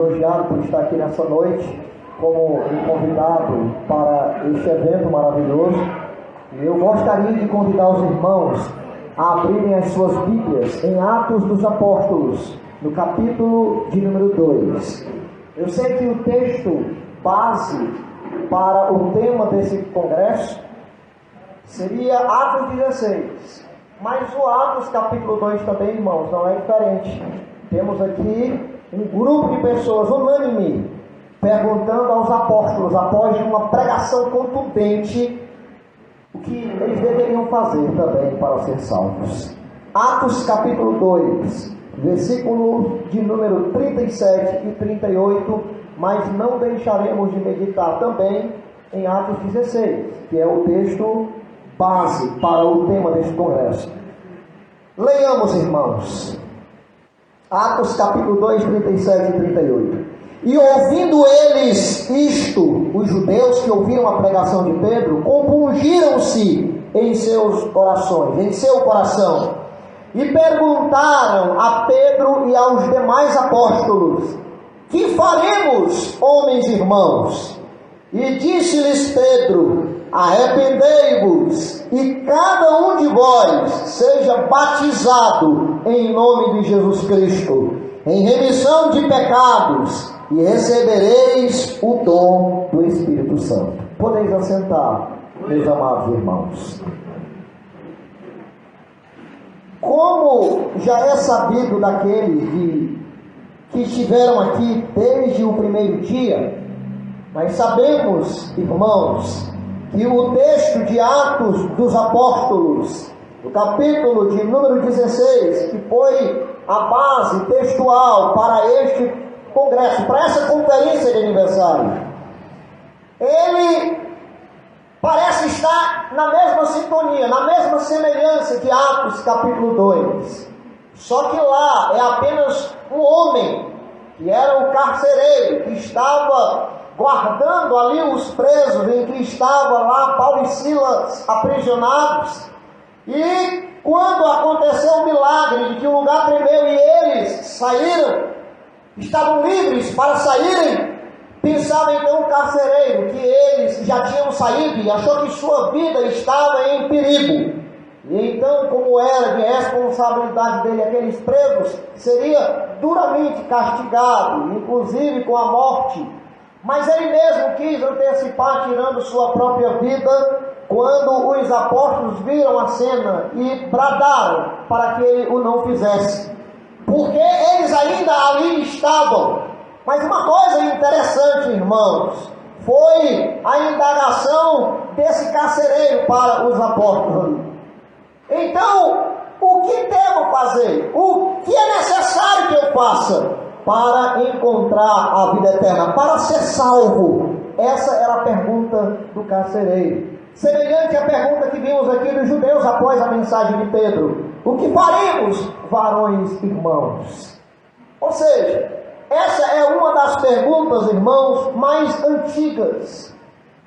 Elogiado por estar aqui nessa noite como um convidado para este evento maravilhoso. Eu gostaria de convidar os irmãos a abrirem as suas Bíblias em Atos dos Apóstolos, no capítulo de número 2. Eu sei que o texto base para o tema desse congresso seria Atos 16, mas o Atos capítulo 2 também, irmãos, não é diferente. Temos aqui um grupo de pessoas unânime perguntando aos apóstolos, após uma pregação contundente, o que eles deveriam fazer também para ser salvos. Atos capítulo 2, versículo de número 37 e 38, mas não deixaremos de meditar também em Atos 16, que é o texto base para o tema deste congresso. Leiamos, irmãos, Atos capítulo 2, 37 e 38. E ouvindo eles isto, os judeus que ouviram a pregação de Pedro, compungiram-se em seus corações, em seu coração, e perguntaram a Pedro e aos demais apóstolos: que faremos, homens irmãos? E disse-lhes Pedro: arrependei-vos, e cada um de vós seja batizado em nome de Jesus Cristo, em remissão de pecados, e recebereis o dom do Espírito Santo. Podeis assentar, meus amados irmãos. Como já é sabido daqueles que estiveram aqui desde o primeiro dia, nós sabemos, irmãos, que o texto de Atos dos Apóstolos, no capítulo de número 16, que foi a base textual para este congresso, para essa conferência de aniversário, ele parece estar na mesma sintonia, na mesma semelhança que Atos capítulo 2. Só que lá é apenas um homem, que era o carcereiro, que estava guardando ali os presos, em que estava lá Paulo e Silas aprisionados. E quando aconteceu o milagre de que o lugar tremeu e eles saíram, estavam livres para saírem, pensava então o carcereiro que eles já tinham saído e achou que sua vida estava em perigo. E então, como era de responsabilidade dele aqueles presos, seria duramente castigado, inclusive com a morte. Mas ele mesmo quis antecipar, tirando sua própria vida, quando os apóstolos viram a cena e bradaram para que ele o não fizesse, porque eles ainda ali estavam. Mas uma coisa interessante, irmãos, foi a indagação desse carcereiro para os apóstolos. Então, o que devo fazer? O que é necessário que eu faça para encontrar a vida eterna, para ser salvo? Essa era a pergunta do carcereiro, semelhante à pergunta que vimos aqui dos judeus após a mensagem de Pedro: o que faremos, varões irmãos? Ou seja, essa é uma das perguntas, irmãos, mais antigas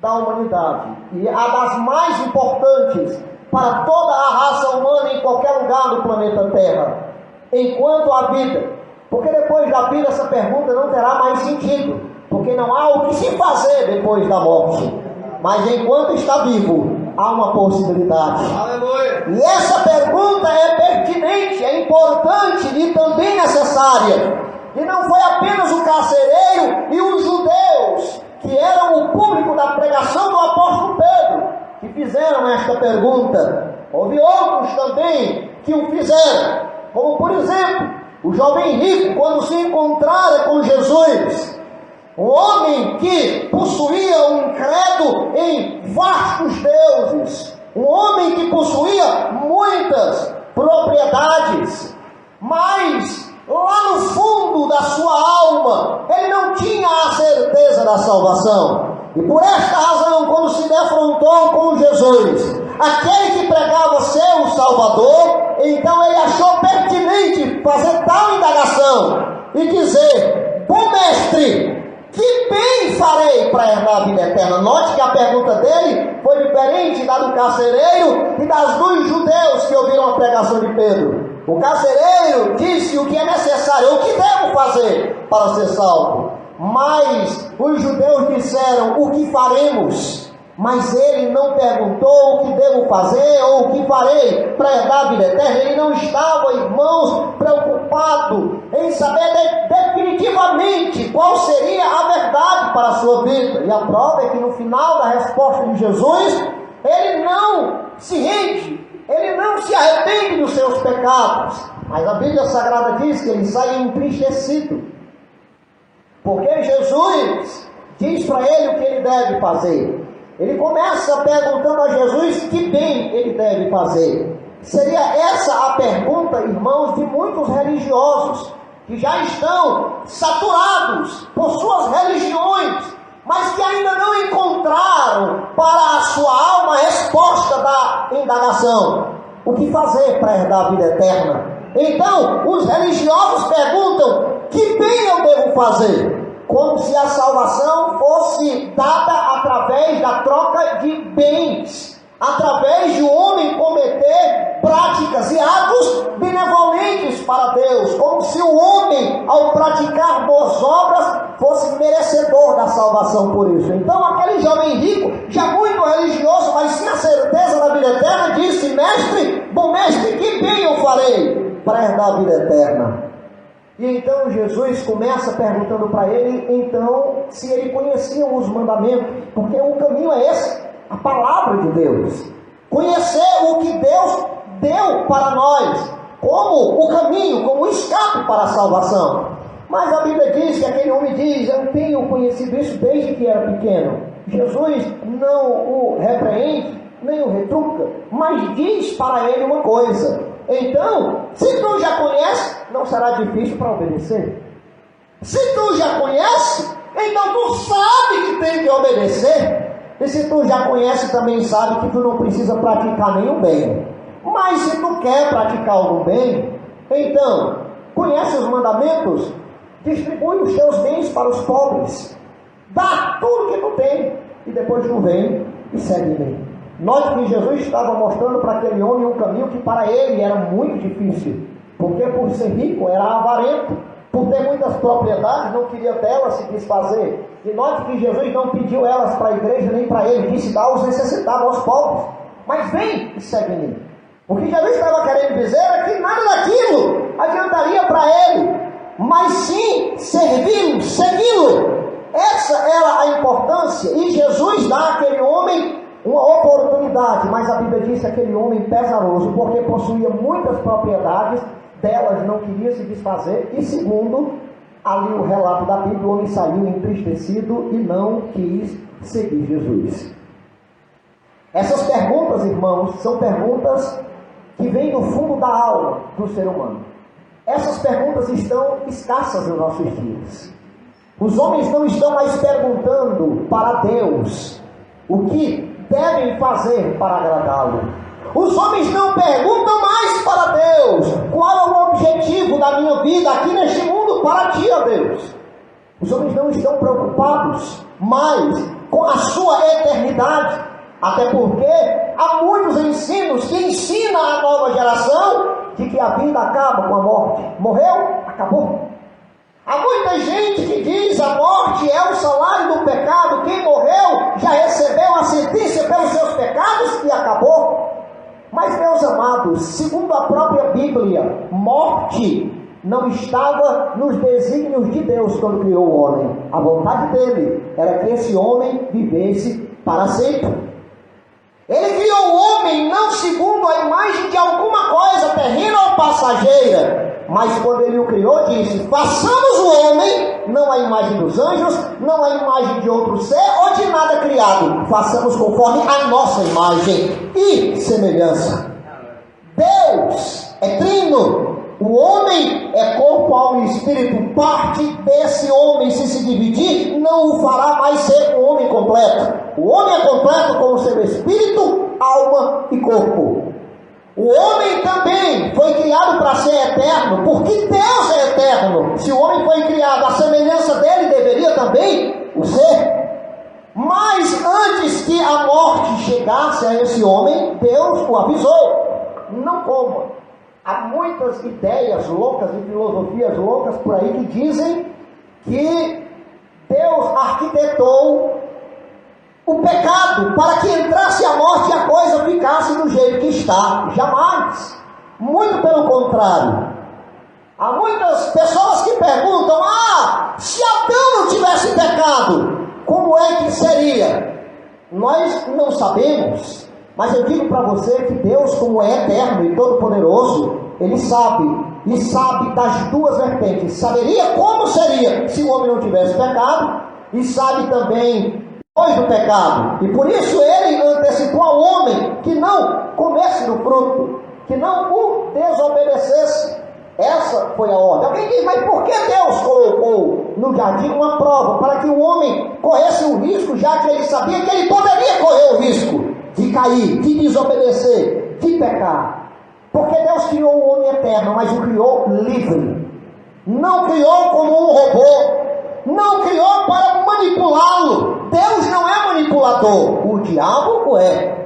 da humanidade, e a das mais importantes para toda a raça humana em qualquer lugar do planeta Terra, enquanto há vida. Porque depois da vida essa pergunta não terá mais sentido, porque não há o que se fazer depois da morte. Mas enquanto está vivo, há uma possibilidade. Aleluia. E essa pergunta é pertinente, é importante e também necessária. E não foi apenas o carcereiro e os judeus, que eram o público da pregação do apóstolo Pedro, que fizeram esta pergunta. Houve outros também que o fizeram, como por exemplo o jovem rico, quando se encontrara com Jesus, um homem que possuía um credo em vastos deuses, um homem que possuía muitas propriedades, mas lá no fundo da sua alma ele não tinha a certeza da salvação. E por esta razão, quando se defrontou com Jesus, aquele que pregava ser o Salvador, então ele achou pertinente fazer tal indagação e dizer: bom mestre, que bem farei para herdar a vida eterna? Note que a pergunta dele foi diferente da do carcereiro e das dos judeus que ouviram a pregação de Pedro. O carcereiro disse o que é necessário, o que devo fazer para ser salvo. Mas os judeus disseram, o que faremos? Mas ele não perguntou o que devo fazer ou o que farei para herdar a vida eterna. Ele não estava, irmãos, preocupado em saber definitivamente qual seria a verdade para a sua vida. E a prova é que no final da resposta de Jesus, ele não se rende, ele não se arrepende dos seus pecados. Mas a Bíblia Sagrada diz que ele sai entristecido, porque Jesus diz para ele o que ele deve fazer. Ele começa perguntando a Jesus que bem ele deve fazer. Seria essa a pergunta, irmãos, de muitos religiosos que já estão saturados por suas religiões, mas que ainda não encontraram para a sua alma a resposta da indagação: o que fazer para herdar a vida eterna? Então, os religiosos perguntam: que bem eu devo fazer? Como se a salvação fosse dada através da troca de bens, através de um homem cometer práticas e atos benevolentes para Deus, como se o homem, ao praticar boas obras, fosse merecedor da salvação por isso. Então aquele jovem rico, já muito religioso, mas sem a certeza da vida eterna, disse: mestre, bom mestre, que bem eu farei para herdar a vida eterna? E então Jesus começa perguntando para ele, então, se ele conhecia os mandamentos, porque o caminho é esse, a palavra de Deus. Conhecer o que Deus deu para nós, como o caminho, como o escape para a salvação. Mas a Bíblia diz que aquele homem diz: eu tenho conhecido isso desde que era pequeno. Jesus não o repreende, nem o retruca, mas diz para ele uma coisa: então, se tu já conhece, não será difícil para obedecer. Se tu já conhece, então tu sabe que tem que obedecer. E se tu já conhece, também sabe que tu não precisa praticar nenhum bem. Mas se tu quer praticar algum bem, então, conhece os mandamentos, distribui os teus bens para os pobres, dá tudo que tu tem, e depois tu vem e segue-me. Note que Jesus estava mostrando para aquele homem um caminho que para ele era muito difícil, porque por ser rico era avarento, por ter muitas propriedades não queria delas se desfazer. E note que Jesus não pediu elas para a igreja nem para ele, disse: dá aos necessitados, aos pobres, mas vem e segue-me. O que Jesus estava querendo dizer é que nada daquilo adiantaria para ele, mas sim servi-lo, segui-lo. Essa era a importância, e Jesus dá àquele homem uma oportunidade, mas a Bíblia diz que aquele homem pesaroso, porque possuía muitas propriedades, delas não queria se desfazer, e segundo, ali o relato da Bíblia, o homem saiu entristecido e não quis seguir Jesus. Essas perguntas, irmãos, são perguntas que vêm do fundo da alma do ser humano. Essas perguntas estão escassas nos nossos dias. Os homens não estão mais perguntando para Deus o que devem fazer para agradá-lo. Os homens não perguntam mais para Deus: qual é o objetivo da minha vida aqui neste mundo para ti, ó Deus? Os homens não estão preocupados mais com a sua eternidade, até porque há muitos ensinos que ensinam a nova geração de que a vida acaba com a morte. Morreu? Acabou. Há muita gente que diz: a morte é o salário do pecado, quem morreu já recebeu a sentença pelos seus pecados e acabou. Mas, meus amados, segundo a própria Bíblia, morte não estava nos desígnios de Deus quando criou o homem. A vontade dele era que esse homem vivesse para sempre. Ele criou o homem não segundo a imagem de alguma coisa terrena ou passageira, mas quando ele o criou, disse: façamos o homem, não a imagem dos anjos, não a imagem de outro ser ou de nada criado, façamos conforme a nossa imagem e semelhança. Deus é trino, o homem é corpo, alma e espírito. Parte desse homem, se dividir, não o fará mais ser um homem completo. O homem é completo como seu espírito, alma e corpo. O homem também foi criado para ser eterno, porque Deus é eterno. Se o homem foi criado à semelhança dele, deveria também o ser. Mas antes que a morte chegasse a esse homem, Deus o avisou: não coma, Há muitas ideias loucas e filosofias loucas por aí que dizem que Deus arquitetou o pecado para que entrasse a morte e a coisa ficasse do jeito que está. Jamais. Muito pelo contrário. Há muitas pessoas que perguntam: se Adão não tivesse pecado, como é que seria? Nós não sabemos, mas eu digo para você que Deus, como é eterno e todo-poderoso, Ele sabe, e sabe das duas vertentes. Saberia como seria se o homem não tivesse pecado, e sabe também depois do pecado. E por isso Ele antecipou ao homem que não comesse do fruto, que não o desobedecesse. Essa foi a ordem. Alguém diz: mas por que Deus colocou no jardim uma prova para que o homem corresse o risco, já que ele sabia que ele poderia correr o risco de cair, de desobedecer, de pecar? Porque Deus criou o homem eterno, mas o criou livre. Não criou como um robô, não criou para manipulá-lo. Deus não é manipulador, o diabo o é.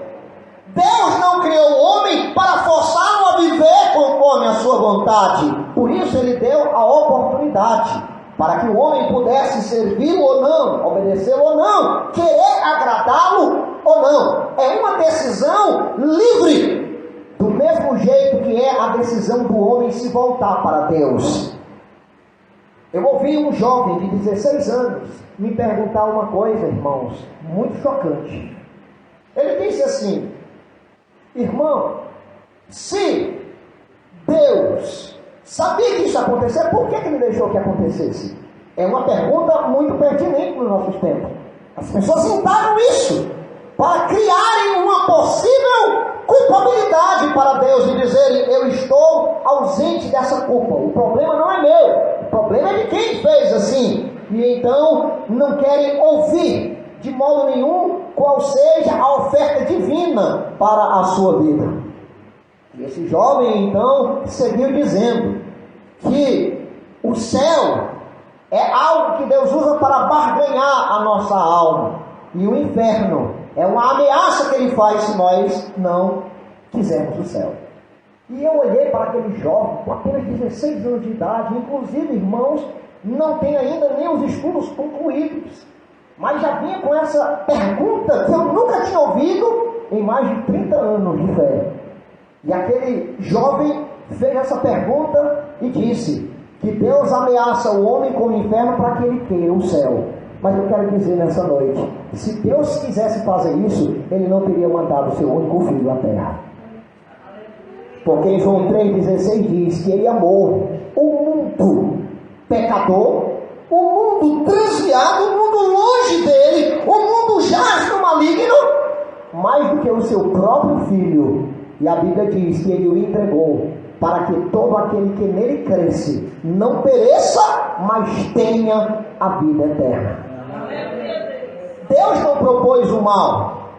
Deus não criou o homem para forçá-lo a viver conforme a sua vontade. Por isso Ele deu a oportunidade para que o homem pudesse servi-lo ou não, obedecê-lo ou não, querer agradá-lo ou não. É uma decisão livre, do mesmo jeito que é a decisão do homem se voltar para Deus. Eu ouvi um jovem de 16 anos me perguntar uma coisa, irmãos, muito chocante. Ele disse assim: irmão, se Deus sabia que isso ia acontecer, por que Ele deixou que acontecesse? É uma pergunta muito pertinente nos nossos tempos. As pessoas inventaram isso para criarem uma possível culpabilidade para Deus e dizerem: eu estou ausente dessa culpa, o problema não é meu, o problema é de quem fez assim. E então não querem ouvir de modo nenhum qual seja a oferta divina para a sua vida. E esse jovem então seguiu dizendo que o céu é algo que Deus usa para barganhar a nossa alma, e o inferno é uma ameaça que Ele faz se nós não quisermos o céu. E eu olhei para aquele jovem com apenas 16 anos de idade, inclusive, irmãos, não tem ainda nem os estudos concluídos, mas já vinha com essa pergunta que eu nunca tinha ouvido em mais de 30 anos de fé. E aquele jovem fez essa pergunta e disse que Deus ameaça o homem com o inferno para que ele queira o céu. Mas eu quero dizer nessa noite, se Deus quisesse fazer isso, Ele não teria mandado o seu único filho à terra. Porque em João 3,16 diz que Ele amou o mundo pecador, o mundo transviado, o mundo longe dele, o mundo jaz no maligno, mais do que o seu próprio filho. E a Bíblia diz que Ele o entregou para que todo aquele que nele cresce não pereça, mas tenha a vida eterna. Deus não propôs o mal,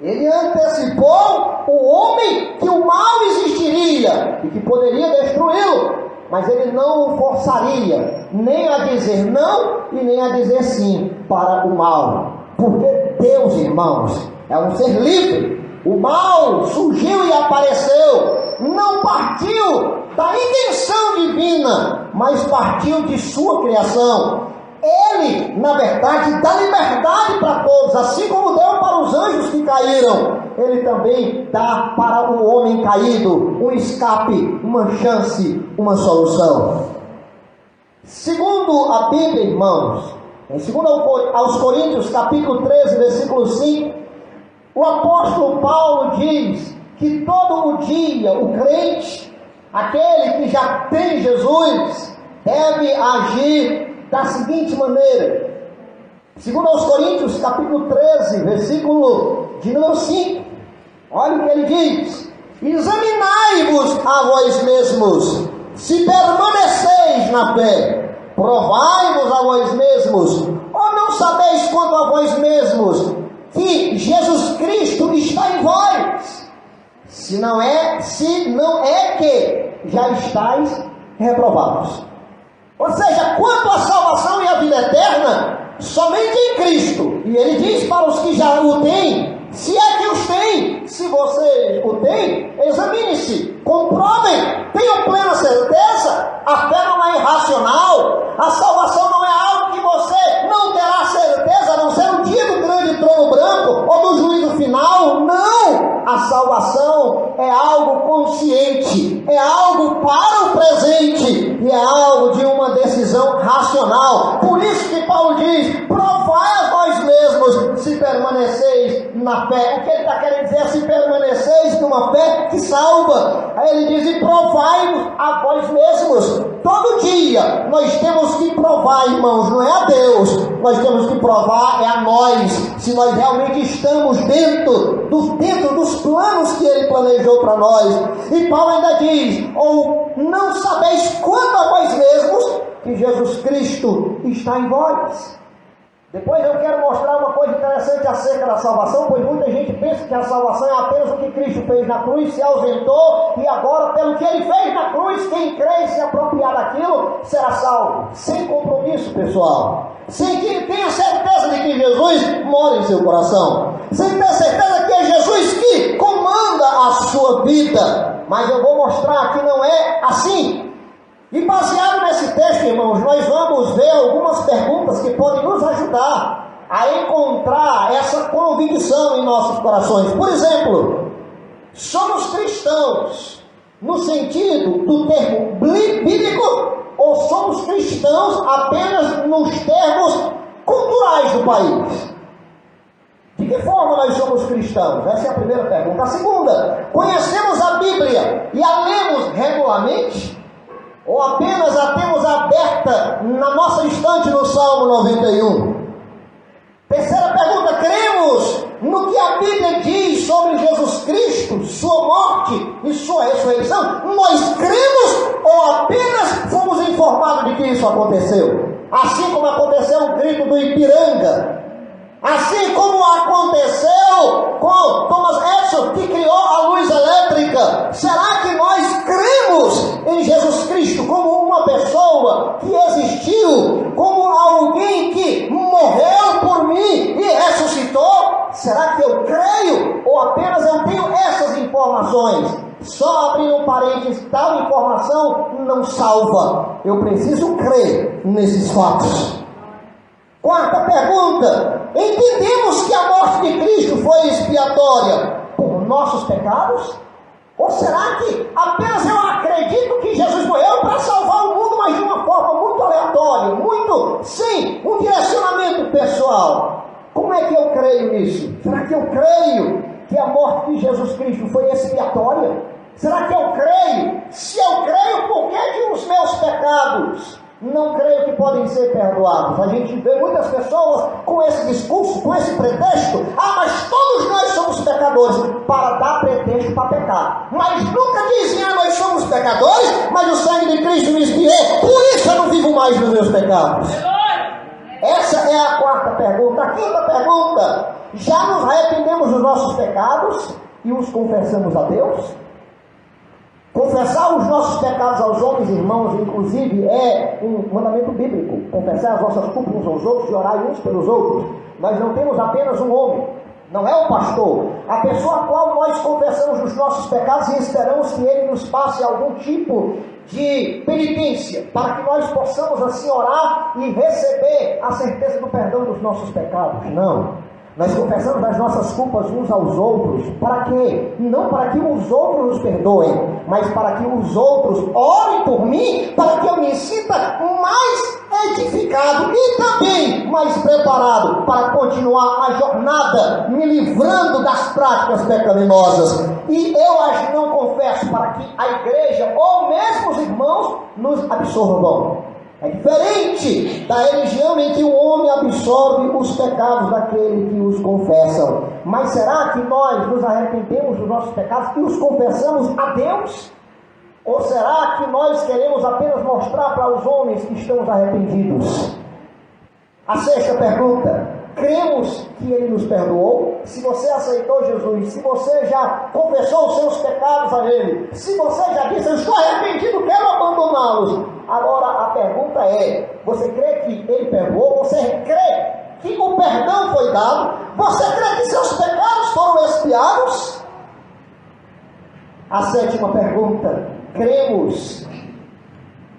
Ele antecipou o homem que o mal existiria e que poderia destruí-lo, mas Ele não o forçaria nem a dizer não e nem a dizer sim para o mal, porque Deus, irmãos, é um ser livre. O mal surgiu e apareceu, não partiu da intenção divina, mas partiu de sua criação. Ele, na verdade, dá liberdade para todos, assim como deu para os anjos que caíram. Ele também dá para o homem caído um escape, uma chance, uma solução. Segundo a Bíblia, irmãos, em 2 aos Coríntios, capítulo 13, versículo 5, o apóstolo Paulo diz que todo o dia o crente, aquele que já tem Jesus, deve agir da seguinte maneira. 2 aos Coríntios, capítulo 13, versículo de número 5. Olha o que ele diz: examinai-vos a vós mesmos, se permaneceis na fé, provai-vos a vós mesmos, ou não sabeis quanto a vós mesmos que Jesus Cristo está em vós, se não é que já estáis reprovados. Ou seja, quanto à salvação e à vida eterna, somente em Cristo. E ele diz para os que já o têm: Se é que os tem, se você o tem, examine-se, comprovem, tenham plena certeza. A fé não é irracional, a salvação não é algo que você não terá certeza, a não ser no dia do grande trono branco ou do juízo final. Não! A salvação é algo consciente, é algo para o presente e é algo de uma decisão racional. Por isso que Paulo diz: provai a vós mesmos se permaneceis na fé. O que ele está querendo dizer é: se permaneceis numa fé que salva. Aí ele diz: e provai-vos a vós mesmos. Todo dia nós temos que provar, irmãos, não é a Deus, nós temos que provar é a nós, se nós realmente estamos dentro dos planos que ele planejou para nós. E Paulo ainda diz: ou não sabeis quanto a vós mesmos que Jesus Cristo está em vós. Depois eu quero mostrar uma coisa interessante acerca da salvação, pois muita gente pensa que a salvação é apenas o que Cristo fez na cruz, se ausentou, e agora, pelo que ele fez na cruz, quem crê e se apropriar daquilo será salvo. Sem compromisso, pessoal. Sem que ele tenha certeza de que Jesus mora em seu coração. Sem ter certeza que é Jesus que comanda a sua vida. Mas eu vou mostrar que não é assim. E baseado nesse texto, irmãos, nós vamos ver algumas perguntas que podem nos ajudar a encontrar essa convicção em nossos corações. Por exemplo, somos cristãos no sentido do termo bíblico ou somos cristãos apenas nos termos culturais do país? De que forma nós somos cristãos? Essa é a primeira pergunta. A segunda: conhecemos a Bíblia e a lemos regularmente? Ou apenas a temos aberta na nossa estante no Salmo 91? Terceira pergunta: cremos no que a Bíblia diz sobre Jesus Cristo, sua morte e sua ressurreição? Nós cremos ou apenas fomos informados de que isso aconteceu? Assim como aconteceu o grito do Ipiranga, assim como aconteceu com Thomas Edison, que criou a luz elétrica. Será que nós cremos em Jesus Cristo como uma pessoa que existiu, como alguém que morreu por mim e ressuscitou? Será que eu creio ou apenas eu tenho essas informações? Só abrindo um parênteses, tal informação não salva. Eu preciso crer nesses fatos. Quarta pergunta: entendemos que a morte de Cristo foi expiatória por nossos pecados? Ou será que apenas eu acredito que Jesus morreu para salvar o mundo, mas de uma forma muito aleatória, muito sem um direcionamento pessoal? Como é que eu creio nisso? Será que eu creio que a morte de Jesus Cristo foi expiatória? Será que eu creio? Se eu creio, por que os meus pecados não creio que podem ser perdoados? A gente vê muitas pessoas com esse discurso, com esse pretexto: mas todos nós somos pecadores, para dar pretexto para pecar. Mas nunca dizem: nós somos pecadores, mas o sangue de Cristo me expiou, por isso eu não vivo mais nos meus pecados. Essa é a quarta pergunta. A quinta pergunta: já nos arrependemos dos nossos pecados e os confessamos a Deus? Confessar os nossos pecados aos homens, irmãos, inclusive é um mandamento bíblico. Confessar as nossas culpas uns aos outros e orar uns pelos outros. Nós não temos apenas um homem, não é o pastor, a pessoa a qual nós confessamos os nossos pecados e esperamos que ele nos passe algum tipo de penitência, para que nós possamos assim orar e receber a certeza do perdão dos nossos pecados. Não. Nós confessamos as nossas culpas uns aos outros. Para quê? Não para que os outros nos perdoem, mas para que os outros orem por mim, para que eu me sinta mais edificado e também mais preparado para continuar a jornada, me livrando das práticas pecaminosas. E eu as não confesso para que a igreja ou mesmo os irmãos nos absorvam. É diferente da religião em que o homem absorve os pecados daquele que os confessam. Mas será que nós nos arrependemos dos nossos pecados e os confessamos a Deus? Ou será que nós queremos apenas mostrar para os homens que estamos arrependidos? A sexta pergunta: cremos que Ele nos perdoou? Se você aceitou Jesus, se você já confessou os seus pecados a Ele, se você já disse: eu estou arrependido, quero abandoná-los. Agora a pergunta é: você crê que Ele perdoou? Você crê que o perdão foi dado? Você crê que seus pecados foram confiados? A sétima pergunta: cremos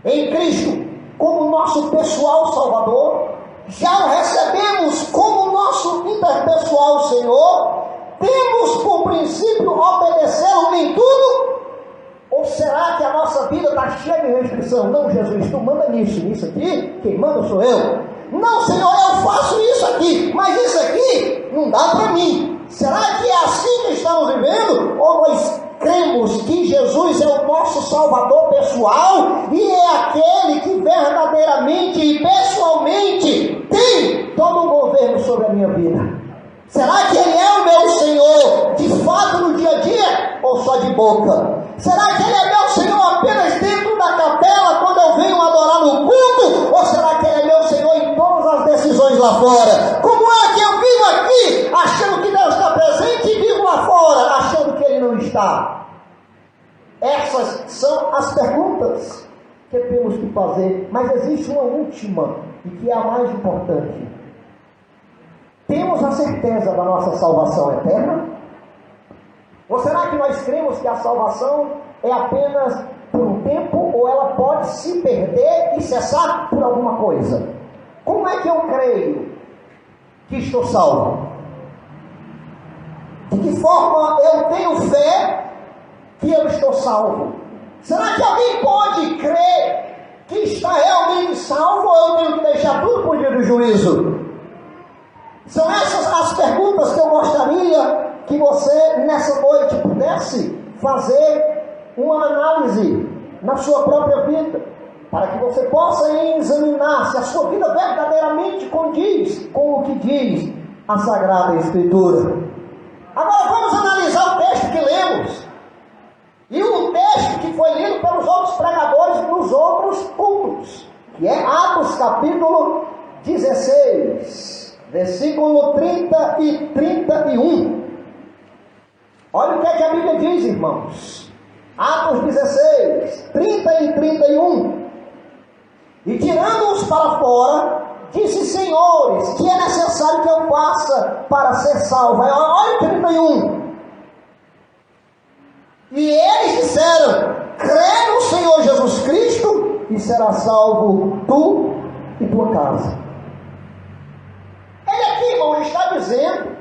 em Cristo como nosso pessoal Salvador? Já o recebemos como nosso interpessoal Senhor? Temos por princípio obedecê-lo em tudo? Ou será que a nossa vida está cheia de restrição? Não, Jesus, tu manda nisso aqui, quem manda sou eu. Não, Senhor, eu faço isso aqui, mas isso aqui não dá para mim. Será que é assim que estamos vivendo? Ou nós cremos que Jesus é o nosso Salvador pessoal e é aquele que verdadeiramente e pessoalmente tem todo o governo sobre a minha vida? Será que Ele é o meu Senhor de fato no dia a dia ou só de boca? Será que Ele é meu Senhor apenas dentro da capela quando eu venho adorar no culto? Ou será que Ele é meu Senhor em todas as decisões lá fora? Como é que eu vivo aqui achando que Deus está presente e vivo lá fora achando que Ele não está? Essas são as perguntas que temos que fazer. Mas existe uma última e que é a mais importante. Temos a certeza da nossa salvação eterna? Ou será que nós cremos que a salvação é apenas por um tempo ou ela pode se perder e cessar por alguma coisa? Como é que eu creio que estou salvo? De que forma eu tenho fé que eu estou salvo? Será que alguém pode crer que está realmente salvo ou eu tenho que deixar tudo para o dia do juízo? São essas as perguntas que eu gostaria que você nessa noite pudesse fazer uma análise na sua própria vida, para que você possa examinar se a sua vida verdadeiramente condiz com o que diz a Sagrada Escritura. Agora vamos analisar o texto que lemos e o texto que foi lido pelos outros pregadores nos outros cultos, que é Atos capítulo 16. Versículo 30 e 31. Olha o que é que a Bíblia diz, irmãos. Atos 16, 30 e 31. E tirando-os para fora, disse: Senhores, que é necessário que eu faça para ser salvo? Olha o 31. E eles disseram: crê no Senhor Jesus Cristo e será salvo tu e tua casa. Ele aqui, irmão, está dizendo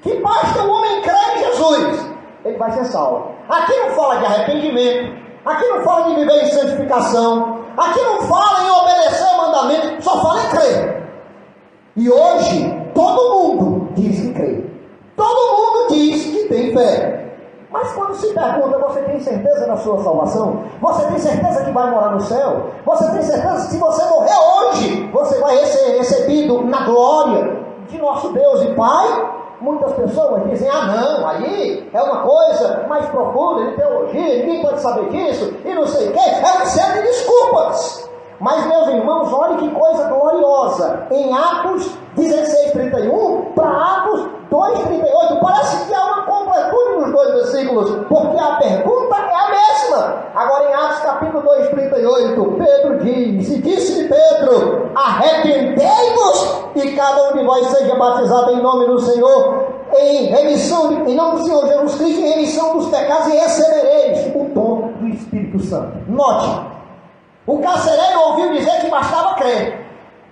que basta o homem crer em Jesus, ele vai ser salvo. Aqui não fala de arrependimento, aqui não fala de viver em santificação, aqui não fala em obedecer mandamento, só fala em crer. E hoje, todo mundo diz que crê, todo mundo diz que tem fé. Mas quando se pergunta, você tem certeza da sua salvação? Você tem certeza que vai morar no céu? Você tem certeza que se você morrer hoje, você vai ser recebido na glória de nosso Deus e Pai? Muitas pessoas dizem: ah não, aí é uma coisa mais profunda de teologia, ninguém pode saber disso, e não sei o que, é uma série de desculpas. Mas meus irmãos, olhem que coisa gloriosa, em Atos 16:31 para Atos 2:38, parece que há uma completude nos dois versículos, porque a pergunta é a mesma. Agora em Atos capítulo 2:38, Pedro diz: e disse-lhe Pedro: arrependei-vos e cada um de vós seja batizado em nome do Senhor, em nome do Senhor Jesus Cristo, em remissão dos pecados, e recebereis o dom do Espírito Santo. Note, o carcereiro ouviu dizer que bastava crer.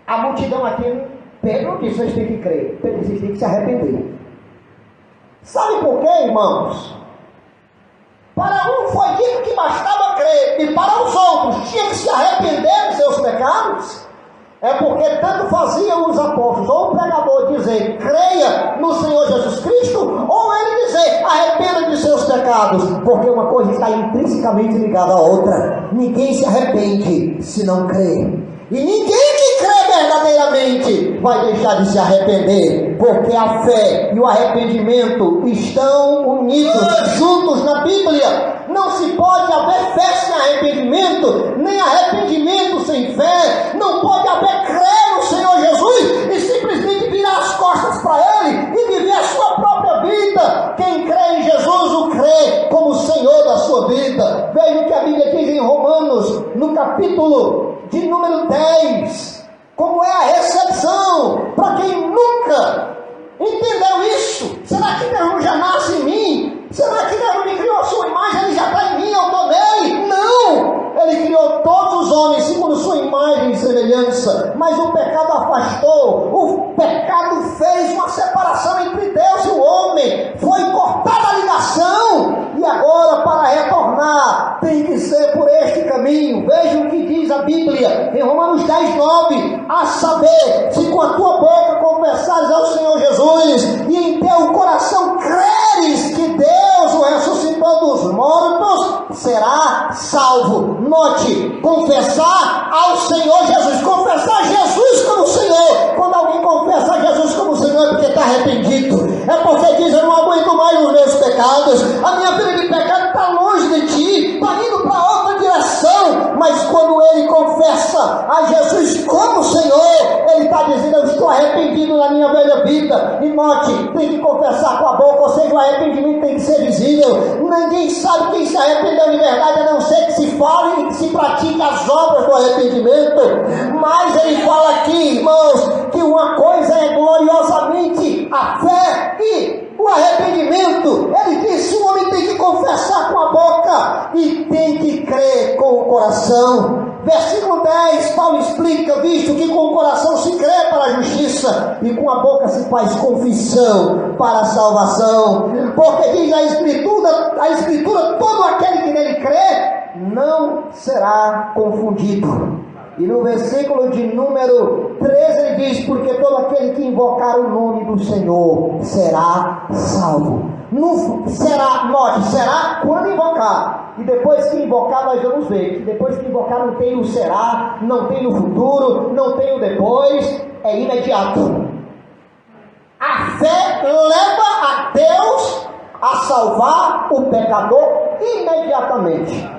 A multidão aqui, Pedro disse: vocês têm que crer. Pedro disse: vocês têm que se arrepender. Sabe por quê, irmãos? Para um foi dito que bastava crer, e para os outros tinha que se arrepender dos seus pecados. É porque tanto faziam os apóstolos, ou o pregador dizer: creia no Senhor Jesus Cristo, ou ele dizer: arrependa de seus pecados, porque uma coisa está intrinsecamente ligada à outra. Ninguém se arrepende se não crê, e ninguém que crê verdadeiramente vai deixar de se arrepender, porque a fé e o arrependimento estão unidos, juntos na Bíblia. Não se pode haver fé sem arrependimento, nem arrependimento sem fé. Não pode haver crer no Senhor Jesus e simplesmente virar as costas para Ele e viver a sua própria vida. Quem crê em Jesus o crê como Senhor da sua vida. Veja o que a Bíblia diz em Romanos, no capítulo de número 10, como é a recepção para quem nunca entendeu isso. Será que Deus já nasce em mim? Ele criou todos os homens segundo sua imagem e semelhança, mas o pecado afastou, o pecado fez uma separação entre Deus e o homem, foi cortada a ligação, e agora para retornar tem que ser por este caminho. Veja o que diz a Bíblia em Romanos 10:9, a saber, se com a tua boca confessares ao Senhor Jesus e em teu coração creres que Deus o ressuscitou dos mortos, será salvo. Note, confessar ao Senhor Jesus, confessar Jesus como Senhor. Quando alguém confessa Jesus como Senhor é porque está arrependido, é porque diz: eu não aguento mais os meus pecados, a minha vida de pecado está longe de ti, está indo para outra direção. Mas quando ele confessa a Jesus como Senhor, ele está dizendo: eu estou arrependido na minha velha vida. E note, tem que confessar com a boca, ou seja, o arrependimento tem que ser visível. Ninguém sabe quem se arrependeu de verdade, a não ser que se fale e que se pratique as obras do arrependimento. Mas ele fala aqui, irmãos, que uma coisa é gloriosamente a fé e o arrependimento. Ele disse: o homem tem que confessar com a boca e tem que crer com o coração. Versículo 10, Paulo explica: visto que com o coração se crê para a justiça e com a boca se faz confissão para a salvação. Porque diz a Escritura, todo aquele que nele crê não será confundido. E no versículo de número 13 ele diz: porque todo aquele que invocar o nome do Senhor será salvo. Não será, note, será quando invocar. E depois que invocar, nós vamos ver que depois que invocar não tem o será, não tem no futuro, não tem o depois, é imediato. A fé leva a Deus a salvar o pecador imediatamente.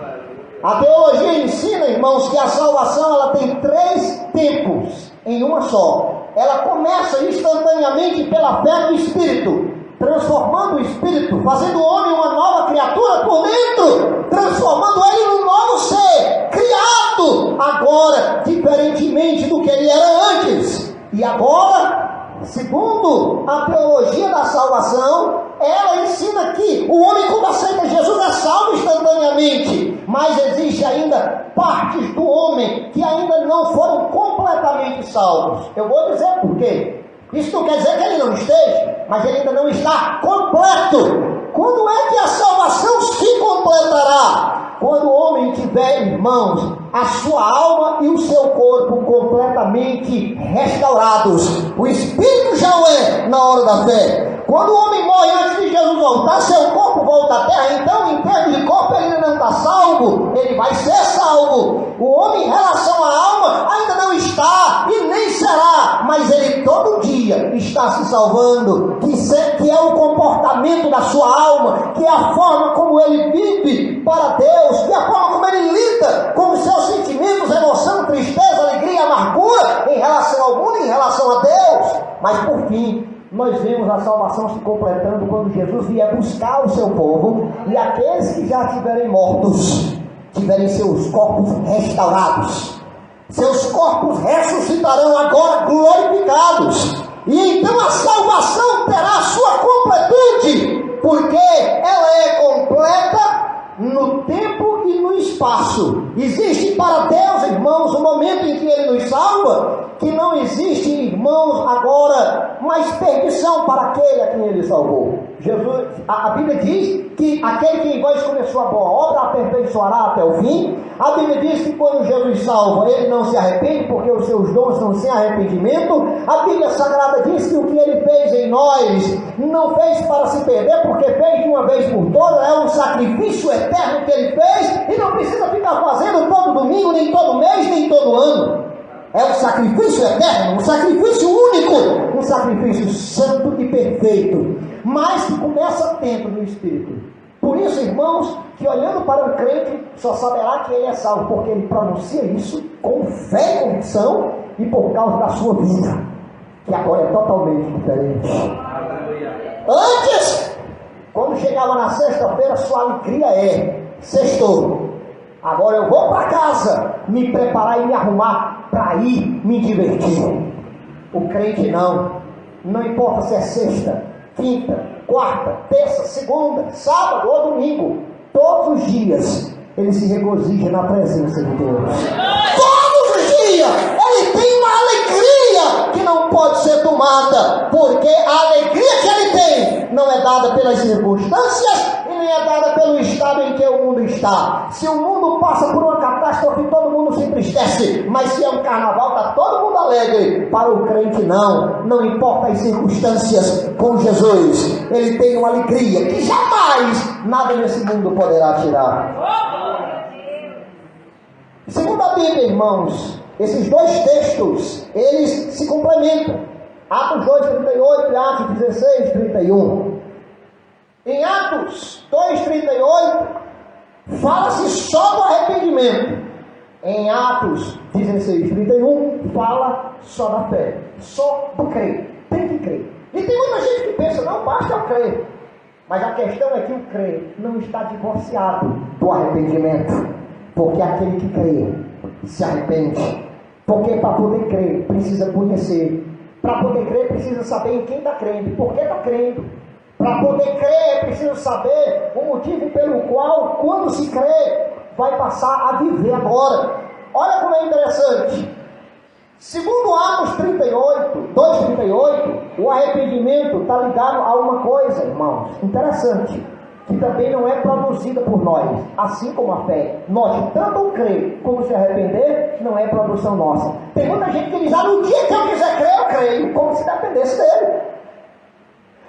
A teologia ensina, irmãos, que a salvação ela tem 3 tempos em uma só. Ela começa instantaneamente pela fé no Espírito, transformando o Espírito, fazendo o homem uma nova criatura por dentro, transformando ele num novo ser, criado agora, diferentemente do que ele era antes. E agora, segundo a teologia da salvação, ela ensina que o homem, quando aceita Jesus, é salvo instantaneamente, mas existe ainda partes do homem que ainda não foram completamente salvos. Eu vou dizer por quê. Isso não quer dizer que ele não esteja, mas ele ainda não está completo. Quando é que a salvação se completará? Quando o homem tiver, irmãos, a sua alma e o seu corpo completamente restaurados. O Espírito já o é na hora da fé. Quando o homem morre antes de Jesus voltar, seu corpo volta à terra. Então, em termos de corpo, ele ainda não está salvo. Ele vai ser salvo. O homem, em relação à alma, ainda não está e nem será. Mas ele todo dia está se salvando. Que é o comportamento da sua alma, que é a forma como ele vive para Deus, que é a forma como ele lida com os seus sentimentos, emoção, tristeza, alegria, amargura, em relação ao mundo e em relação a Deus. Mas por fim, nós vemos a salvação se completando quando Jesus vier buscar o seu povo, e aqueles que já estiverem mortos, tiverem seus corpos restaurados. Seus corpos ressuscitarão agora glorificados. E então a salvação terá a sua completude, porque ela é completa no tempo e no espaço. Existe para Deus, irmãos, o momento em que Ele nos salva, que não existe, irmãos, agora mais perdição para aquele a quem Ele salvou. Jesus, a Bíblia diz que aquele que em vós começou a boa obra aperfeiçoará até o fim. A Bíblia diz que quando Jesus salva, Ele não se arrepende, porque os seus dons são sem arrependimento. A Bíblia Sagrada diz que o que Ele fez em nós, não fez para se perder, porque fez de uma vez por todas. É um sacrifício eterno que Ele fez, e não precisa ficar fazendo todo domingo, nem todo mês, nem todo ano. É um sacrifício eterno, um sacrifício único, um sacrifício santo e perfeito, mas que começa dentro do Espírito. Por isso, irmãos, que olhando para o crente, só saberá que ele é salvo, porque ele pronuncia isso com fé e convicção, e por causa da sua vida, que agora é totalmente diferente. Antes, quando chegava na sexta-feira, sua alegria é: sextou. Agora eu vou para casa me preparar e me arrumar para ir me divertir. O crente não importa se é sexta, quinta, quarta, terça, segunda, sábado ou domingo, todos os dias ele se regozija na presença de Deus. Todos os dias ele tem uma alegria que não pode ser tomada, porque a alegria que ele tem não é dada pelas circunstâncias e nem é dada pelo estado em que o mundo está. Se o mundo passa por uma catástrofe, todo mundo se entristece, mas se é um carnaval, está todo mundo alegre. Para o crente não importa as circunstâncias, com Jesus ele tem uma alegria que jamais nada nesse mundo poderá tirar. Segundo a Bíblia, irmãos, esses dois textos, eles se complementam. Atos 2:38 e Atos 16:31. Em Atos 2:38, fala-se só do arrependimento. Em Atos 16:31, fala só da fé, só do crer. Tem que crer. E tem muita gente que pensa, não basta eu crer. Mas a questão é que o crer não está divorciado do arrependimento. Porque aquele que crê se arrepende. Porque para poder crer, precisa conhecer. Para poder crer, precisa saber em quem está crendo. Por que está crendo? Para poder crer, é preciso saber o motivo pelo qual, quando se crê, vai passar a viver agora. Olha como é interessante. Segundo Atos 2:38, o arrependimento está ligado a uma coisa, irmãos, interessante, que também não é produzida por nós, assim como a fé. Note, tanto o crer como se arrepender não é produção nossa. Tem muita gente que diz, no dia que eu quiser crer, eu creio, como se dependesse dele.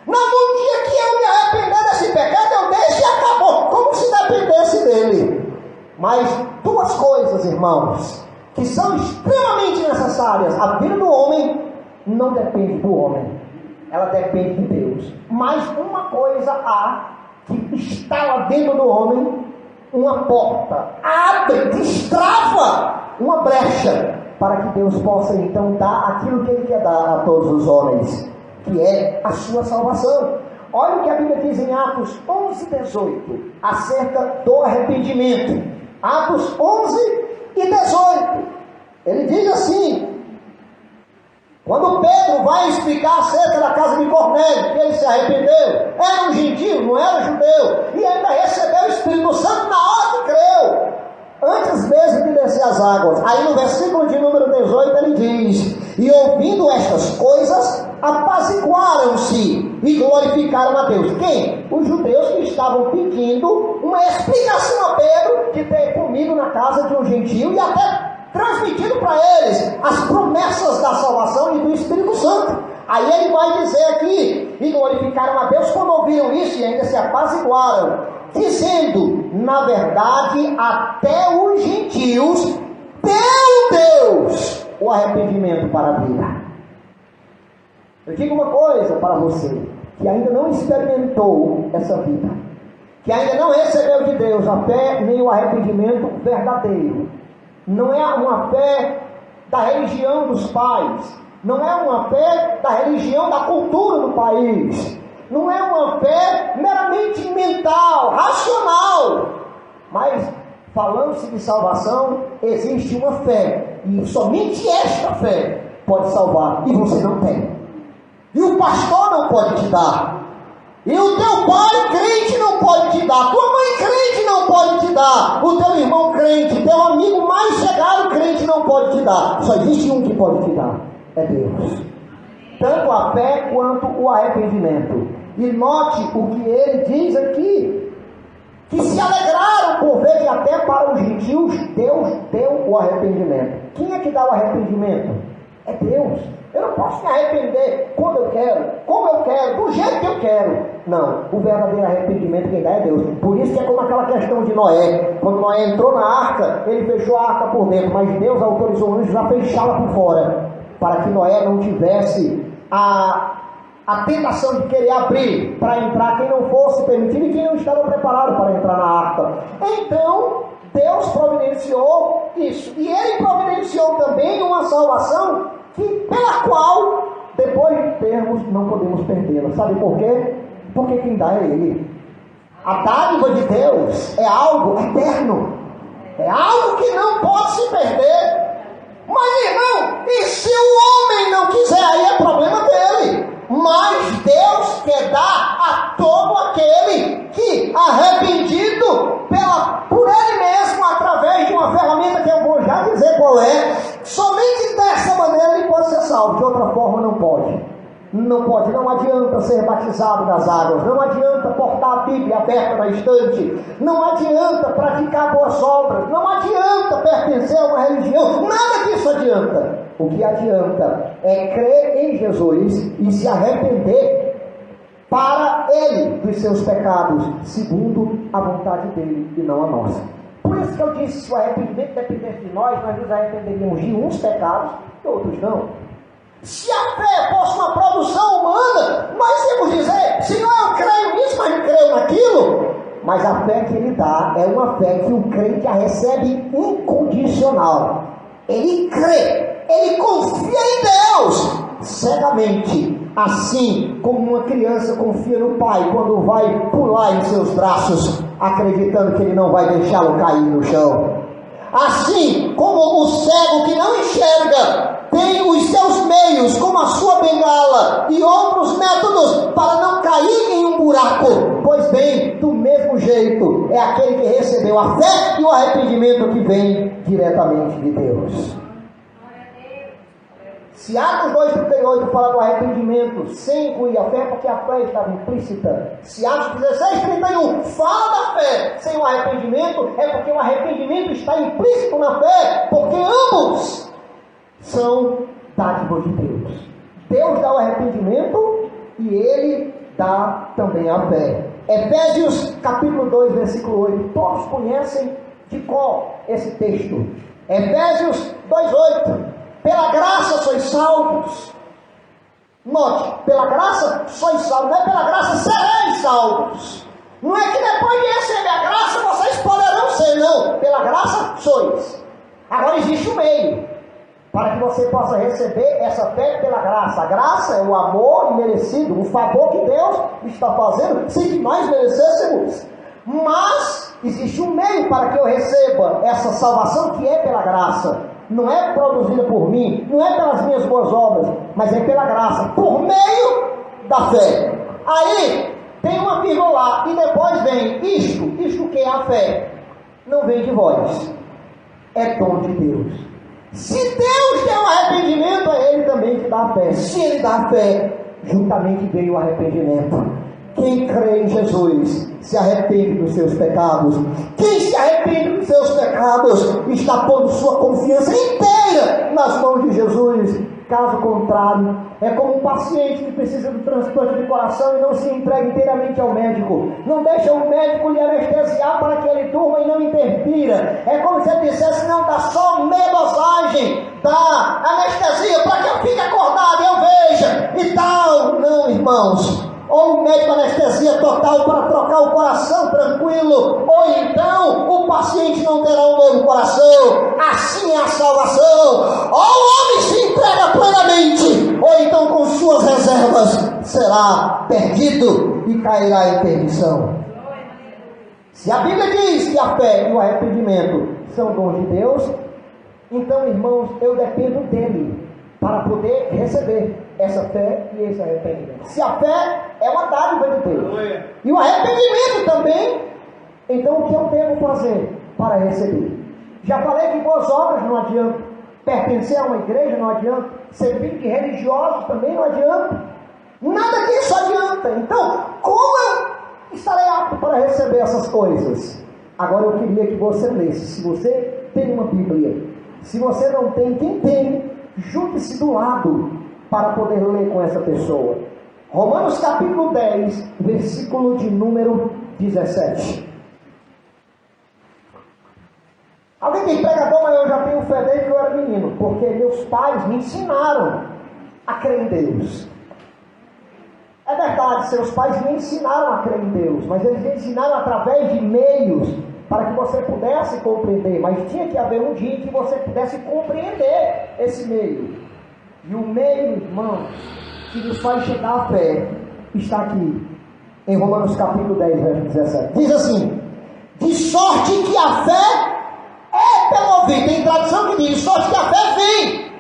Não, no dia que eu me arrepender desse pecado, eu deixo e acabou, como se dependesse dele. Mas duas coisas, irmãos, que são extremamente necessárias. A vida do homem não depende do homem, ela depende de Deus. Mas uma coisa há que está lá dentro do homem, uma porta, abre, destrava uma brecha, para que Deus possa então dar aquilo que Ele quer dar a todos os homens, que é a sua salvação. Olha o que a Bíblia diz em Atos 11:18, acerca do arrependimento. Atos 11:18, ele diz assim, quando Pedro vai explicar acerca da casa de Cornélio, que ele se arrependeu, era um gentio, não era judeu, e ainda recebeu o Espírito Santo na hora que creu, antes mesmo de descer as águas. Aí no versículo de número 18 ele diz, e ouvindo estas coisas, apaziguaram-se e glorificaram a Deus. Quem? Os judeus que estavam pedindo uma explicação a Pedro, de ter comido na casa de um gentio, e até transmitindo para eles as promessas da salvação e do Espírito Santo. Aí ele vai dizer aqui, e glorificaram a Deus quando ouviram isso, e ainda se apaziguaram, dizendo, na verdade, até os gentios deu Deus o arrependimento para a vida. Eu digo uma coisa para você, que ainda não experimentou essa vida, que ainda não recebeu de Deus a fé nem o arrependimento verdadeiro. Não é uma fé da religião dos pais, não é uma fé da religião da cultura do país, não é uma fé meramente mental, racional, mas falando-se de salvação, existe uma fé, e somente esta fé pode salvar, e você não tem, e o pastor não pode te dar, e o teu pai crente não pode te dar, tua mãe crente não pode te dar, o teu irmão crente, teu amigo mais chegado crente não pode te dar. Só existe um que pode te dar, é Deus. Tanto a fé quanto o arrependimento. E note o que ele diz aqui, que se alegraram por ver que até para os gentios Deus deu o arrependimento. Quem é que dá o arrependimento? É Deus. Eu não posso me arrepender quando eu quero, como eu quero, do jeito que eu quero. Não, o verdadeiro arrependimento quem dá é Deus. Por isso que é como aquela questão de Noé. Quando Noé entrou na arca, ele fechou a arca por dentro, mas Deus autorizou anjos a fechá-la por fora, para que Noé não tivesse a tentação de querer abrir para entrar quem não fosse permitido e quem não estava preparado para entrar na arca. Então Deus providenciou isso, e Ele providenciou também uma salvação pela qual, depois de termos, não podemos perdê-la. Sabe por quê? Porque quem dá é Ele. A dádiva de Deus é algo eterno, é algo que não pode se perder. Mas irmão, e se o homem não quiser, aí é problema dele. Mas Deus quer dar a todo aquele que, arrependido por ele mesmo, através de uma ferramenta que eu vou já dizer qual é, somente dessa maneira ele pode ser salvo, de outra forma não pode. Não pode, não adianta ser batizado nas águas, não adianta portar a Bíblia aberta na estante, não adianta praticar boas obras, não adianta pertencer a uma religião, nada disso adianta. O que adianta é crer em Jesus e se arrepender para Ele dos seus pecados, segundo a vontade dEle e não a nossa. Por isso que eu disse, se o arrependimento dependesse de nós nos arrependeríamos de uns pecados e outros não. Se a fé fosse uma produção humana, nós íamos dizer, Senhor, eu creio nisso, mas não creio naquilo. Mas a fé que Ele dá é uma fé que o crente a recebe incondicional. Ele crê, ele confia em Deus cegamente, assim como uma criança confia no pai quando vai pular em seus braços, acreditando que ele não vai deixá-lo cair no chão. Assim como o cego que não enxerga tem os seus meios, como a sua bengala e outros métodos para não cair em um buraco. Pois bem, do mesmo jeito, é aquele que recebeu a fé e o arrependimento que vem diretamente de Deus. Se Atos 2,38 fala do arrependimento sem incluir a fé, porque a fé estava implícita. Se Atos 16,31 fala da fé sem o arrependimento, é porque o arrependimento está implícito na fé, porque ambos são dádivas de Deus. Deus dá o arrependimento e Ele dá também a fé. Efésios capítulo 2, versículo 8. Todos conhecem de cor esse texto. Efésios 2,8. Pela graça sois salvos. Note, pela graça sois salvos, não é pela graça sereis salvos. Não é que depois de receber a graça vocês poderão ser, não. Pela graça sois. Agora existe um meio para que você possa receber essa fé pela graça. A graça é o amor imerecido, o favor que Deus está fazendo, sem que nós merecêssemos. Mas existe um meio para que eu receba essa salvação que é pela graça. Não é produzida por mim, não é pelas minhas boas obras, mas é pela graça, por meio da fé. Aí tem uma vírgula lá, e depois vem isto que é a fé, não vem de vós, é dom de Deus. Se Deus der o arrependimento, é Ele também que dá a fé. Se Ele dá a fé, juntamente veio o arrependimento. Quem crê em Jesus se arrepende dos seus pecados. Quem se arrepende dos seus pecados está pondo sua confiança inteira nas mãos de Jesus. Caso contrário, é como um paciente que precisa de transplante de coração e não se entrega inteiramente ao médico. Não deixa o médico lhe anestesiar para que ele durma e não interfira. É como se ele dissesse, não, dá só meia dosagem da anestesia para que eu fique acordado e eu veja e tal. Não, irmãos. Ou o médico anestesia total para trocar o coração tranquilo, ou então o paciente não terá um novo coração. Assim é a salvação. Ou o homem se entrega plenamente, ou então com suas reservas será perdido e cairá em perdição. Se a Bíblia diz que a fé e o arrependimento são dons de Deus, então, irmãos, eu dependo dele para poder receber essa fé e esse arrependimento. Se a fé é uma dádiva de Deus e o arrependimento também, então o que eu devo fazer para receber? Já falei que boas obras não adianta, pertencer a uma igreja não adianta, ser filho de religiosos também não adianta, nada disso adianta. Então, como eu estarei apto para receber essas coisas? Agora eu queria que você lesse. Se você tem uma Bíblia, se você não tem, quem tem, junte-se do lado para poder ler com essa pessoa. Romanos capítulo 10, versículo de número 17. Alguém tem pregador, mas eu já tenho fé desde que eu era menino, porque meus pais me ensinaram a crer em Deus. É verdade, seus pais me ensinaram a crer em Deus, mas eles me ensinaram através de meios para que você pudesse compreender, mas tinha que haver um dia em que você pudesse compreender esse meio. E o meio, irmãos, que nos faz chegar à fé, está aqui, em Romanos capítulo 10, verso 17. Diz assim, de sorte que a fé é pelo ouvir. Tem tradução que diz, de sorte que a fé vem.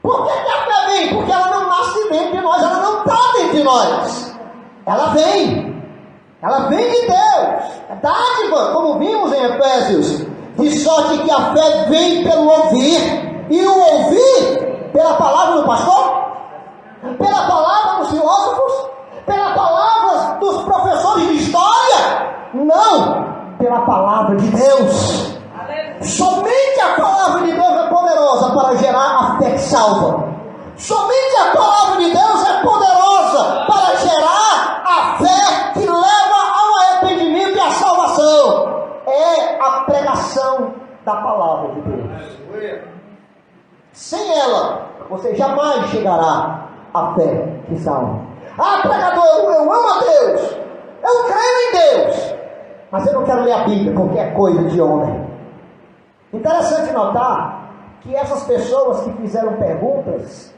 Por que a fé vem? Porque ela não nasce dentro de nós, ela não está dentro de nós. ela vem de Deus, é dádiva, como vimos em Efésios, de sorte que a fé vem pelo ouvir, e o ouvir pela palavra do pastor, pela palavra dos filósofos, pela palavra dos professores de história, não, pela palavra de Deus. Somente a palavra de Deus é poderosa para gerar a fé que salva. Somente a palavra de Deus é poderosa para gerar a fé que leva ao arrependimento e à salvação. É a pregação da palavra de Deus. Sem ela, você jamais chegará à fé que salva. Ah, pregador, eu amo a Deus, eu creio em Deus, mas eu não quero ler a Bíblia porque é coisa de homem. Interessante notar que essas pessoas que fizeram perguntas,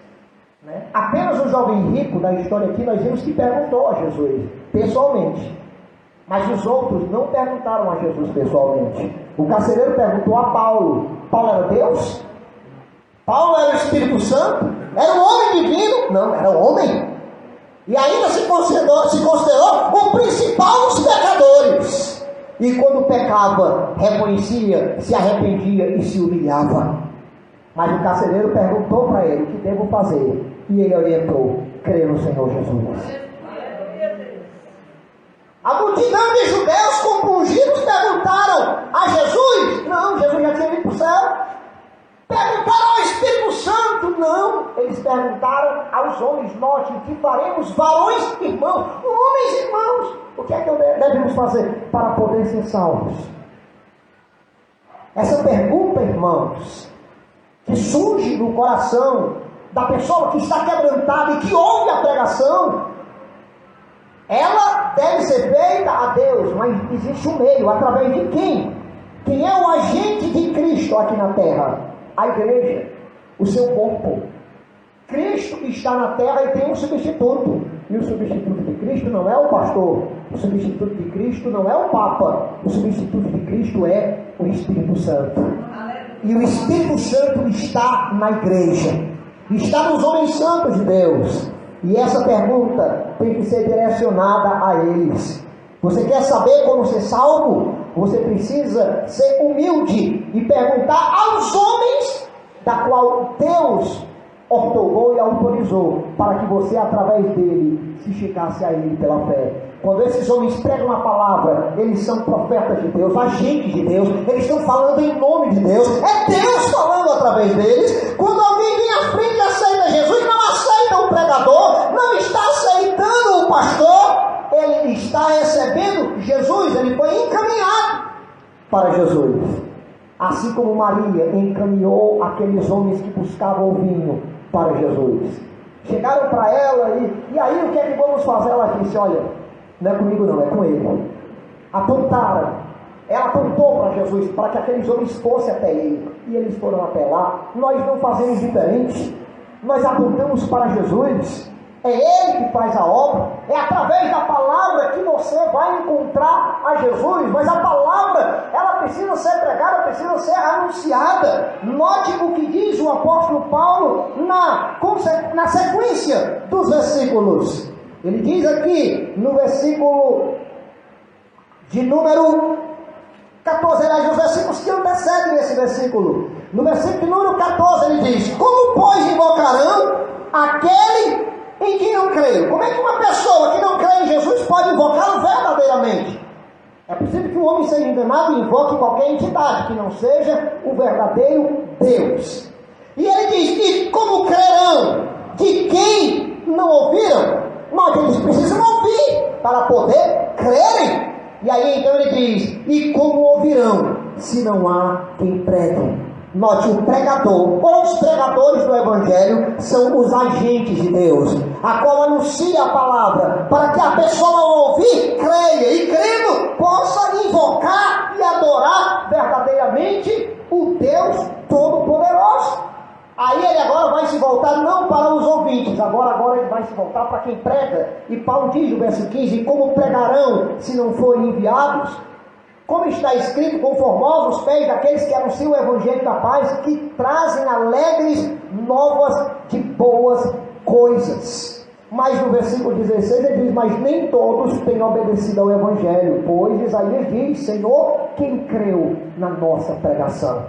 apenas o jovem rico da história aqui nós vimos que perguntou a Jesus pessoalmente, mas os outros não perguntaram a Jesus pessoalmente. O carcereiro perguntou a Paulo. Paulo era Deus? Paulo era o Espírito Santo? Era um homem divino? Não, era um homem. E ainda se considerou o principal dos pecadores. E quando pecava, reconhecia, se arrependia e se humilhava. Mas o carcereiro perguntou para ele: o que devo fazer? E ele orientou: crer no Senhor Jesus. A multidão de judeus compungidos perguntaram a Jesus? Não, Jesus já tinha ido para o céu. Perguntaram ao Espírito Santo? Não, eles perguntaram aos homens. Note, o que faremos, varões irmãos, homens irmãos? O que é que devemos fazer para poder ser salvos? Essa pergunta, irmãos, que surge no coração da pessoa que está quebrantada e que ouve a pregação, ela deve ser feita a Deus, mas existe um meio, através de quem? Quem é o agente de Cristo aqui na terra? A igreja, o seu corpo. Cristo está na terra e tem um substituto. E o substituto de Cristo não é o pastor. O substituto de Cristo não é o Papa. O substituto de Cristo é o Espírito Santo. E o Espírito Santo está na igreja. Está nos homens santos de Deus. E essa pergunta tem que ser direcionada a eles. Você quer saber como ser salvo? Você precisa ser humilde e perguntar aos homens da qual Deus ortogou e autorizou para que você, através dele, se chegasse a ele pela fé. Quando esses homens pregam a palavra, eles são profetas de Deus, agentes de Deus, eles estão falando em nome de Deus, é Deus falando através deles. Quando alguém vem à frente e aceita Jesus, não aceita o pregador, não está aceitando o pastor, ele está recebendo Jesus, ele foi encaminhado para Jesus. Assim como Maria encaminhou aqueles homens que buscavam o vinho para Jesus. Chegaram para ela e aí o que é que vamos fazer? Ela disse: olha, não é comigo não, é com ele. Apontaram. Ela apontou para Jesus, para que aqueles homens fossem até ele. E eles foram até lá. Nós não fazemos diferente. Nós apontamos para Jesus. É Ele que faz a obra. É através da palavra que você vai encontrar a Jesus. Mas a palavra, ela precisa ser pregada, precisa ser anunciada. Note o que diz o apóstolo Paulo na sequência dos versículos. Ele diz aqui no versículo de número 14, aliás, os versículos que antecedem esse versículo. No versículo de número 14 ele diz: como pois invocarão aquele em que não creio? Como é que uma pessoa que não crê em Jesus pode invocá-lo verdadeiramente? É possível que o homem seja enganado e invoque qualquer entidade que não seja o verdadeiro Deus. E ele diz: e como crerão de quem não ouviram? Mas eles precisam ouvir para poder crerem. E aí então ele diz: e como ouvirão se não há quem pregue? Note, o pregador, ou os pregadores do Evangelho, são os agentes de Deus, a qual anuncia a palavra, para que a pessoa ao ouvir, creia, e crendo, possa invocar e adorar verdadeiramente o Deus Todo-Poderoso. Aí ele agora vai se voltar não para os ouvintes, agora ele vai se voltar para quem prega. E Paulo diz no verso 15: como pregarão se não forem enviados? Como está escrito: conformosos os pés daqueles que anunciam o Evangelho da paz, que trazem alegres novas de boas coisas. Mas no versículo 16 ele diz: mas nem todos têm obedecido ao Evangelho, pois Isaías diz: Senhor, quem creu na nossa pregação?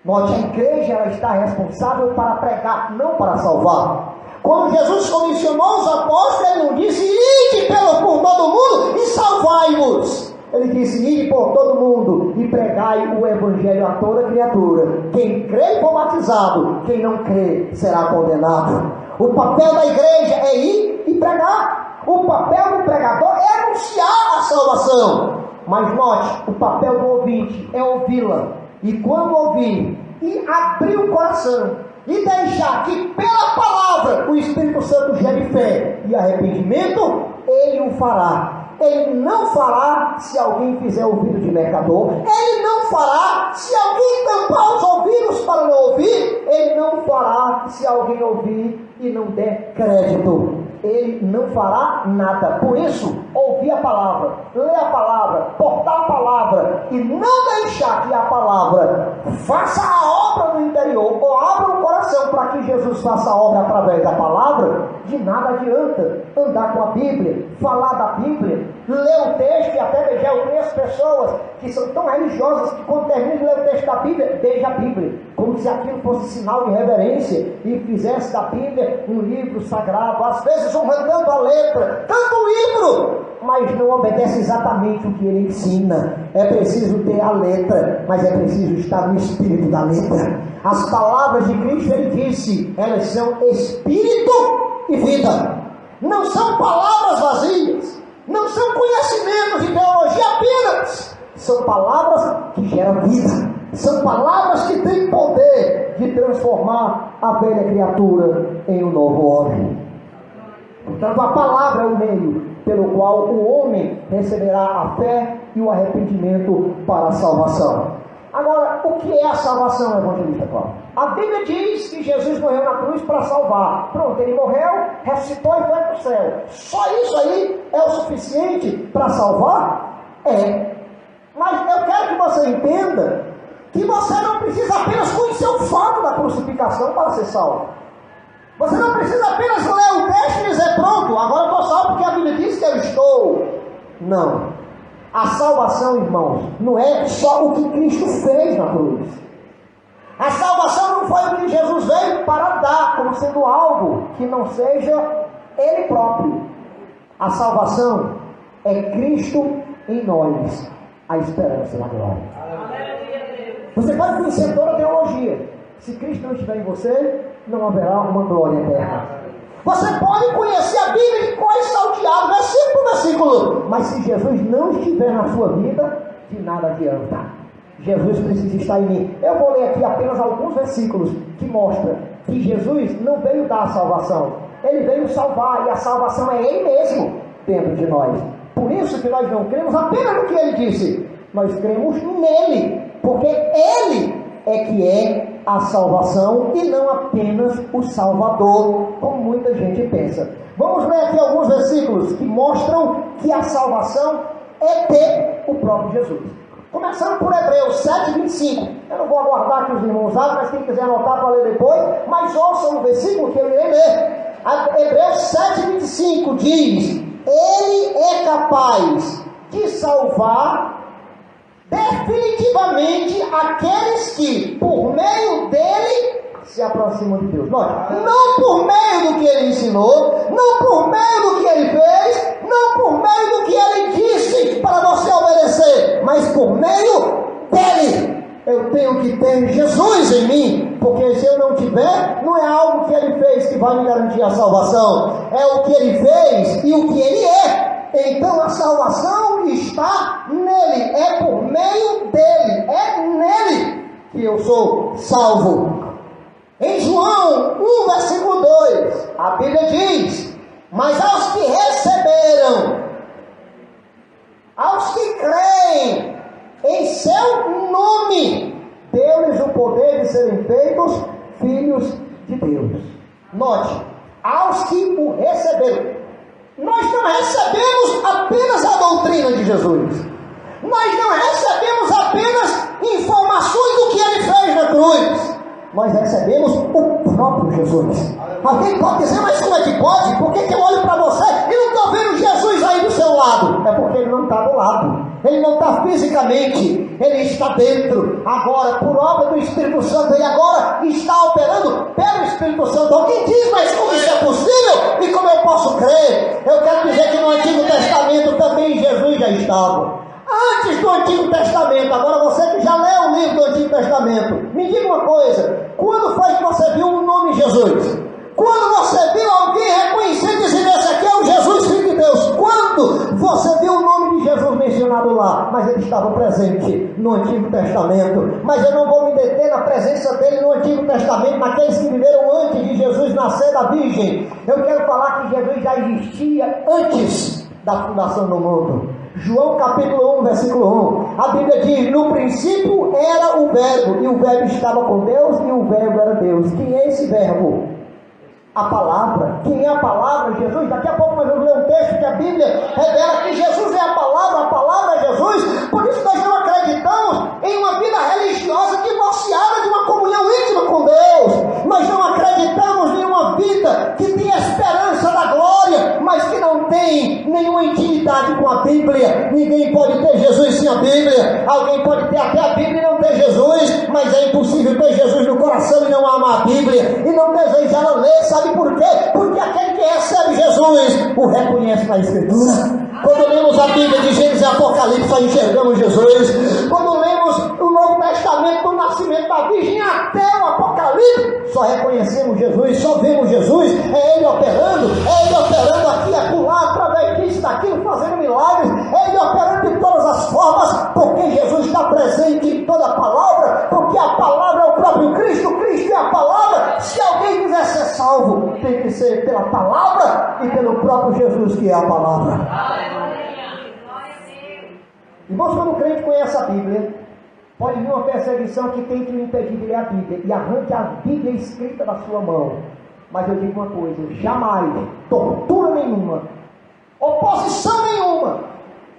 Note, a igreja ela está responsável para pregar, não para salvar. Quando Jesus comissionou os apóstolos, ele não disse: ide por todo mundo e salvai-vos. Ele disse: ide por todo mundo e pregai o Evangelho a toda criatura. Quem crê e for batizado, quem não crê será condenado. O papel da igreja é ir e pregar. O papel do pregador é anunciar a salvação. Mas note, o papel do ouvinte é ouvi-la. E quando ouvir e abrir o coração e deixar que pela palavra o Espírito Santo gere fé e arrependimento, ele o fará. Ele não fará se alguém fizer ouvido de mercador. Ele não fará se alguém tampar os ouvidos para não ouvir. Ele não fará se alguém ouvir e não der crédito. Ele não fará nada. Por isso, ouvir a palavra, ler a palavra, portar a palavra e não deixar que a palavra faça a obra no interior ou abra o coração para que Jesus faça a obra através da palavra, de nada adianta andar com a Bíblia, falar da Bíblia, ler o texto. E até já eu conheço pessoas que são tão religiosas que quando terminam de ler o texto da Bíblia, beija a Bíblia, como se aquilo fosse sinal de reverência e fizesse da Bíblia um livro sagrado. Às vezes honrando a letra, tanto o livro, mas não obedece exatamente o que ele ensina. É preciso ter a letra, mas é preciso estar no espírito da letra. As palavras de Cristo, ele disse, elas são espírito e vida. Não são palavras vazias, não são conhecimentos de teologia apenas. São palavras que geram vida. São palavras que têm poder de transformar a velha criatura em um novo homem. Portanto, a palavra é o meio pelo qual o homem receberá a fé e o arrependimento para a salvação. Agora, o que é a salvação, evangelista Cláudio? A Bíblia diz que Jesus morreu na cruz para salvar. Pronto, ele morreu, ressuscitou e foi para o céu. Só isso aí é o suficiente para salvar? É. Mas eu quero que você entenda que você não precisa apenas conhecer o fato da crucificação para ser salvo. Você não precisa apenas ler o texto e dizer: pronto, agora eu estou salvo porque a Bíblia diz que eu estou. Não. A salvação, irmãos, não é só o que Cristo fez na cruz. A salvação não foi o que Jesus veio para dar, como sendo algo que não seja Ele próprio. A salvação é Cristo em nós, a esperança da glória. Você pode conhecer toda a teologia. Se Cristo não estiver em você, não haverá uma glória eterna. Você pode conhecer a Bíblia de cor e salteado, versículo por versículo, mas se Jesus não estiver na sua vida, de nada adianta. Jesus precisa estar em mim. Eu vou ler aqui apenas alguns versículos que mostram que Jesus não veio dar a salvação. Ele veio salvar, e a salvação é Ele mesmo dentro de nós. Por isso que nós não cremos apenas no que Ele disse, nós cremos nele, porque Ele é que é a salvação e não apenas o Salvador, como muita gente pensa. Vamos ler aqui alguns versículos que mostram que a salvação é ter o próprio Jesus. Começando por Hebreus 7, 25. Eu não vou aguardar que os irmãos abram, mas quem quiser anotar para ler depois, mas ouçam o versículo que eu irei ler. Hebreus 7, 25 diz: Ele é capaz de salvar definitivamente aqueles que, por meio dele, se aproximam de Deus. Não por meio do que ele ensinou, não por meio do que ele fez, não por meio do que ele disse para você obedecer, mas por meio dele. Eu tenho que ter Jesus em mim, porque se eu não tiver, não é algo que ele fez que vai me garantir a salvação, é o que ele fez e o que ele é. Então a salvação está nele, é por meio dele, é nele que eu sou salvo. Em João 1, versículo 2, a Bíblia diz: mas aos que receberam, aos que creem em seu nome, deu-lhes o poder de serem feitos filhos de Deus. Note, aos que o receberam. Nós não recebemos apenas a doutrina de Jesus. Nós não recebemos apenas informações do que ele fez na cruz. nós recebemos o próprio Jesus. Alguém pode dizer, mas como é que pode? Por que eu olho para você e não estou vendo Jesus aí do seu lado? É porque ele não está do lado, ele não está fisicamente, ele está dentro, agora por obra do Espírito Santo, e agora está operando pelo Espírito Santo. Alguém diz, mas como isso é possível? E como eu posso crer? Eu quero dizer que no Antigo Testamento também Jesus já estava. Antes do Antigo Testamento, agora você que já leu o livro do Antigo Testamento, me diga uma coisa, quando foi que você viu o nome Jesus? Quando você viu alguém reconhecer e dizer, esse aqui é o Jesus Filho de Deus? Quando você viu o nome de Jesus mencionado lá? Mas ele estava presente no Antigo Testamento. Mas eu não vou me deter na presença dele no Antigo Testamento, naqueles que viveram antes de Jesus nascer da Virgem. Eu quero falar que Jesus já existia antes da fundação do mundo. João capítulo 1, versículo 1, a Bíblia diz, no princípio era o verbo, e o verbo estava com Deus, e o verbo era Deus. Quem é esse verbo? A palavra. Quem é a palavra? Jesus. Daqui a pouco nós vamos ler um texto que a Bíblia revela que Jesus é a palavra é Jesus. Por isso nós não acreditamos em uma vida religiosa divorciada de uma comunhão íntima com Deus. Nós não acreditamos em uma vida que tem a esperança da glória, mas que não tem nenhuma intimidade com a Bíblia. Ninguém pode ter Jesus sem a Bíblia. Alguém pode ter até a Bíblia e não ter Jesus, mas é impossível ter Jesus no coração e não amar a Bíblia e não desejar ela ler. Sabe por quê? Porque aquele que recebe Jesus o reconhece na Escritura. Quando lemos a Bíblia de Gênesis e Apocalipse, só enxergamos Jesus. Quando lemos o Novo Testamento, do nascimento da Virgem até o Apocalipse, só reconhecemos Jesus, só vemos Jesus. É Ele operando aqui, acolá, através disso, daquilo, fazendo milagres. É Ele operando de todas as formas, porque Jesus está presente em toda a palavra, porque a palavra é o próprio Cristo, Cristo é a palavra. Se alguém quiser ser salvo, tem que ser pela palavra e pelo próprio Jesus, que é a palavra. Irmãos, quando o crente conhece a Bíblia, pode vir uma perseguição que tem que lhe impedir de ler a Bíblia, e arranque a Bíblia escrita da sua mão. Mas eu digo uma coisa, jamais, tortura nenhuma, oposição nenhuma,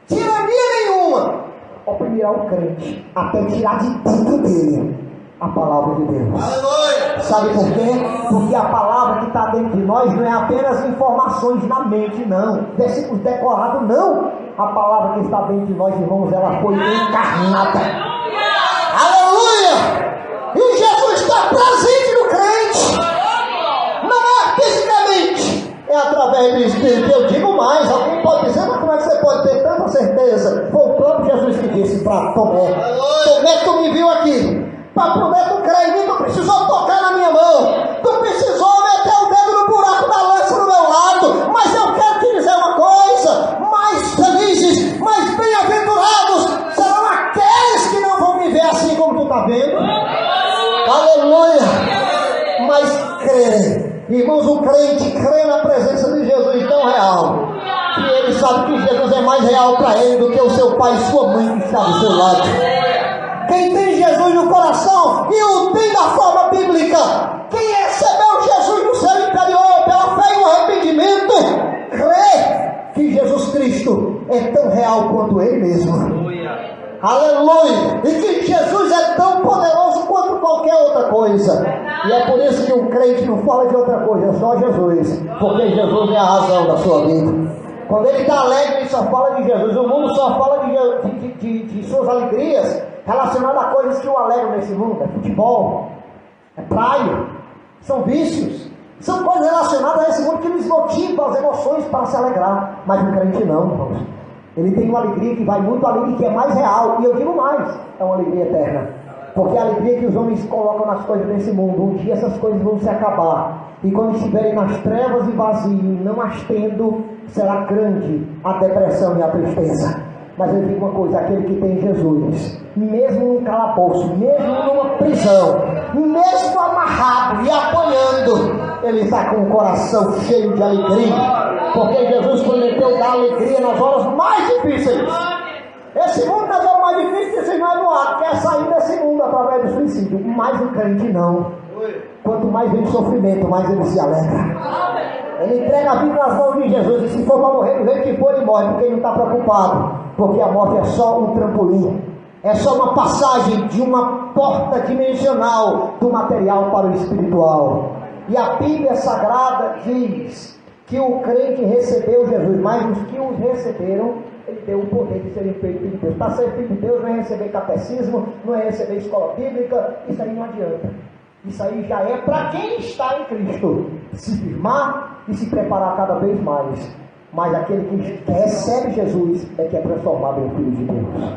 tirania nenhuma, oprimirá o crente, até tirar de dentro dele a palavra de Deus. Aleluia. Sabe por quê? Porque a palavra que está dentro de nós não é apenas informações na mente, não, versículos decorados, não. A palavra que está dentro de nós, irmãos, ela foi encarnada. Aleluia! E Jesus está presente no crente, não é fisicamente, é através do Espírito. Eu digo mais, alguém pode dizer, mas como é que você pode ter tanta certeza? Foi o próprio Jesus que disse para Tomé: Tomé, tu me viu aqui, para poder tu crer em mim, tu precisou tocar na minha mão, tu precisou meter o dedo no buraco da lança no meu lado. Mas eu quero te dizer uma coisa: mais felizes, mais bem-aventurados serão aqueles que não vão viver assim como tu está vendo. Aleluia! Mas crê, irmãos, o crente crê na presença de Jesus tão real, que ele sabe que Jesus é mais real para ele do que o seu pai e sua mãe que está do seu lado. Quem tem Jesus no coração e o tem da forma bíblica, quem recebeu Jesus no seu interior pela fé e o arrependimento, crê que Jesus Cristo é tão real quanto Ele mesmo. Aleluia! E que Jesus é tão poderoso quanto qualquer outra coisa. E é por isso que o crente não fala de outra coisa, é só Jesus, porque Jesus é a razão da sua vida. Quando ele está alegre, ele só fala de Jesus. O mundo só fala de suas alegrias relacionadas a coisas que o alegram nesse mundo. É futebol, é praia, são vícios, são coisas relacionadas a esse mundo que nos motivam as emoções para se alegrar. Mas o crente não, irmãos. Ele tem uma alegria que vai muito além e que é mais real. E eu digo mais, é uma alegria eterna. Porque a alegria que os homens colocam nas coisas desse mundo, um dia essas coisas vão se acabar. E quando estiverem nas trevas e vazio, não as tendo, será grande a depressão e a tristeza. Mas eu digo uma coisa: aquele que tem Jesus, mesmo num calabouço, mesmo numa prisão, mesmo amarrado e apanhando, ele está com o coração cheio de alegria, porque Jesus prometeu dar alegria nas horas mais difíceis. Esse mundo nas horas mais difíceis, você não é doado, quer sair desse mundo através do suicídio, mas o crente não. Quanto mais vem sofrimento, mais ele se alegra. Ele entrega a vida nas mãos de Jesus, e se for para morrer, do jeito que for, ele morre, porque ele não está preocupado, porque a morte é só um trampolim, é só uma passagem de uma porta dimensional do material para o espiritual. E a Bíblia Sagrada diz que o crente recebeu Jesus, mas os que os receberam, ele deu o poder de serem feitos filho de Deus. Para ser filho de Deus não é receber catecismo, não é receber escola bíblica, isso aí não adianta. Isso aí já é para quem está em Cristo, se firmar e se preparar cada vez mais. Mas aquele que recebe Jesus é que é transformado em filho de Deus.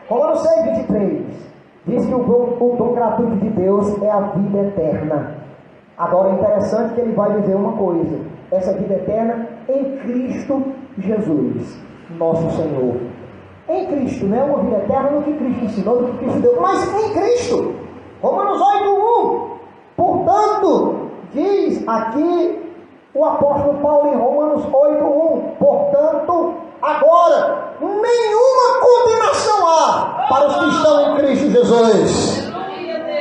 Romanos 6:23 diz que o dom gratuito de Deus é a vida eterna. Agora é interessante que ele vai dizer uma coisa: essa vida eterna em Cristo Jesus, nosso Senhor. Em Cristo, não é uma vida eterna no que Cristo ensinou, no que Cristo deu, mas em Cristo. Romanos 8:1. Portanto, diz aqui o apóstolo Paulo em Romanos 8:1, portanto, agora, nenhuma condenação há para os que estão em Cristo Jesus.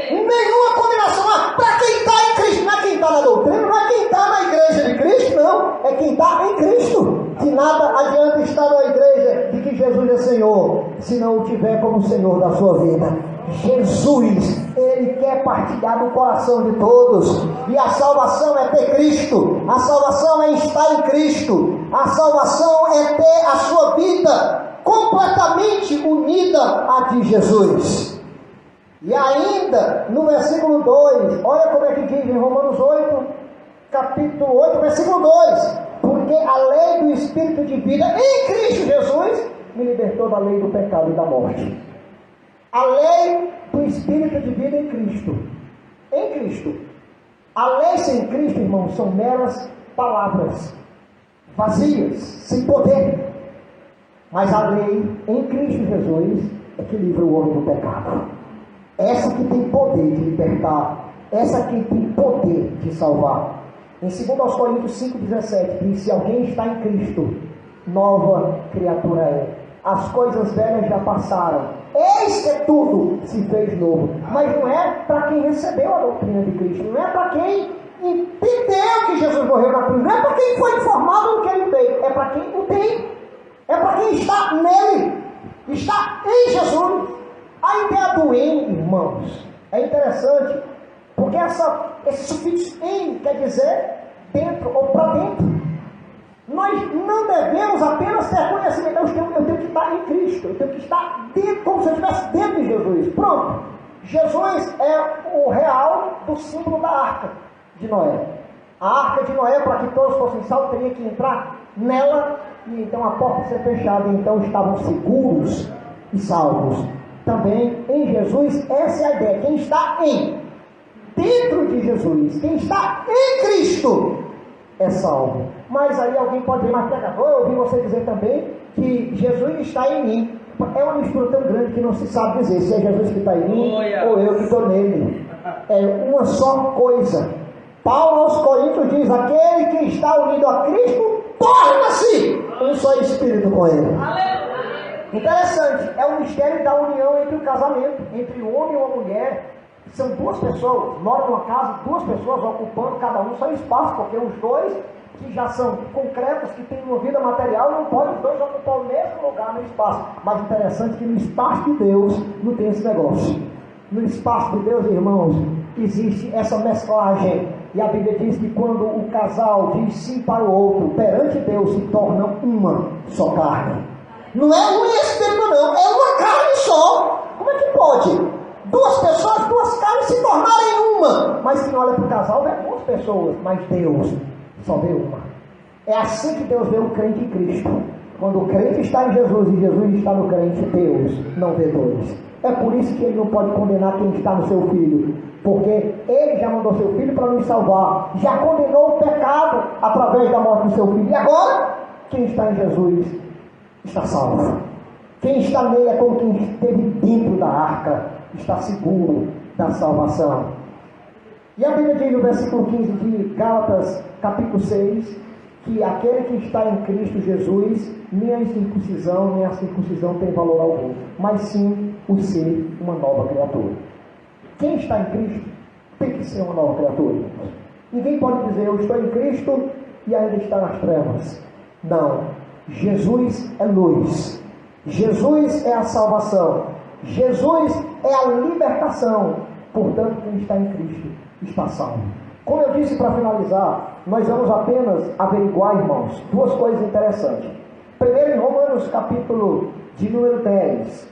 Nenhuma condenação há para quem está em Cristo. Não é quem está na doutrina, não é quem está na igreja de Cristo, não. É quem está em Cristo. De nada adianta estar na igreja de que Jesus é Senhor, se não o tiver como Senhor da sua vida. Jesus, Ele quer partilhar do coração de todos. E a salvação é ter Cristo. A salvação é estar em Cristo. A salvação é ter a sua vida completamente unida à de Jesus. E ainda, no versículo 2, olha como é que diz em Romanos 8, capítulo 8, versículo 2. Porque a lei do Espírito de vida em Cristo Jesus me libertou da lei do pecado e da morte. A lei do Espírito de vida em Cristo. Em Cristo. A lei sem Cristo, irmãos, são meras palavras vazias, sem poder. Mas a lei em Cristo Jesus é que livra o homem do pecado. Essa que tem poder de libertar. Essa que tem poder de salvar. Em 2 Coríntios 5,17 diz: se alguém está em Cristo, nova criatura é. As coisas velhas já passaram, eis que tudo se fez novo. Mas não é para quem recebeu a doutrina de Cristo, não é para quem entendeu que Jesus morreu na cruz, não é para quem foi informado do que ele fez, é para quem o tem, é para quem está nele, está em Jesus. A ideia do em, irmãos, é interessante, porque esse sufixo em quer dizer dentro ou para dentro. Nós não devemos apenas ter conhecimento, eu tenho que estar em Cristo, eu tenho que estar dentro, como se eu estivesse dentro de Jesus. Pronto. Jesus é o real do símbolo da arca de Noé. A arca de Noé, para que todos fossem salvos, teria que entrar nela, e então a porta ser fechada, e então estavam seguros e salvos. Também em Jesus, essa é a ideia. Quem está dentro de Jesus, quem está em Cristo, é salvo. Mas aí alguém pode dizer: mas pregador, eu ouvi você dizer também que Jesus está em mim. É uma mistura tão grande que não se sabe dizer se é Jesus que está em mim ou eu que estou nele. É uma só coisa. Paulo aos Coríntios diz: aquele que está unido a Cristo torna-se um só espírito com ele. Interessante, é o mistério da união entre o casamento, entre o homem e uma mulher. São duas pessoas, moram numa casa, duas pessoas ocupando cada um seu espaço, porque os dois que já são concretos, que têm uma vida material, não podem os dois ocupar o mesmo lugar no espaço. Mas interessante que no espaço de Deus não tem esse negócio. No espaço de Deus, irmãos, existe essa mesclagem. E a Bíblia diz que quando o casal diz sim para o outro, perante Deus se tornam uma só carne. Não é um espírito não, é uma carne só. Como é que pode? Duas pessoas, duas carnes se tornarem uma. Mas quem olha para o casal vê duas pessoas, mas Deus só vê uma. É assim que Deus vê o crente em Cristo. Quando o crente está em Jesus e Jesus está no crente, Deus não vê dois. É por isso que Ele não pode condenar quem está no seu Filho, porque Ele já mandou seu Filho para nos salvar, já condenou o pecado através da morte do seu Filho. E agora, quem está em Jesus está salvo. Quem está nele é como quem esteve dentro da arca, está seguro da salvação. E a Bíblia diz no versículo 15 de Gálatas, capítulo 6, que aquele que está em Cristo Jesus, nem a incircuncisão, nem a circuncisão tem valor algum, mas sim o ser uma nova criatura. Quem está em Cristo tem que ser uma nova criatura. Ninguém pode dizer: eu estou em Cristo e ainda está nas trevas. Não. Jesus é luz. Jesus é a salvação. Jesus é a libertação. Portanto, quem está em Cristo está salvo. Como eu disse para finalizar, nós vamos apenas averiguar, irmãos, duas coisas interessantes. Primeiro, em Romanos capítulo de número 10,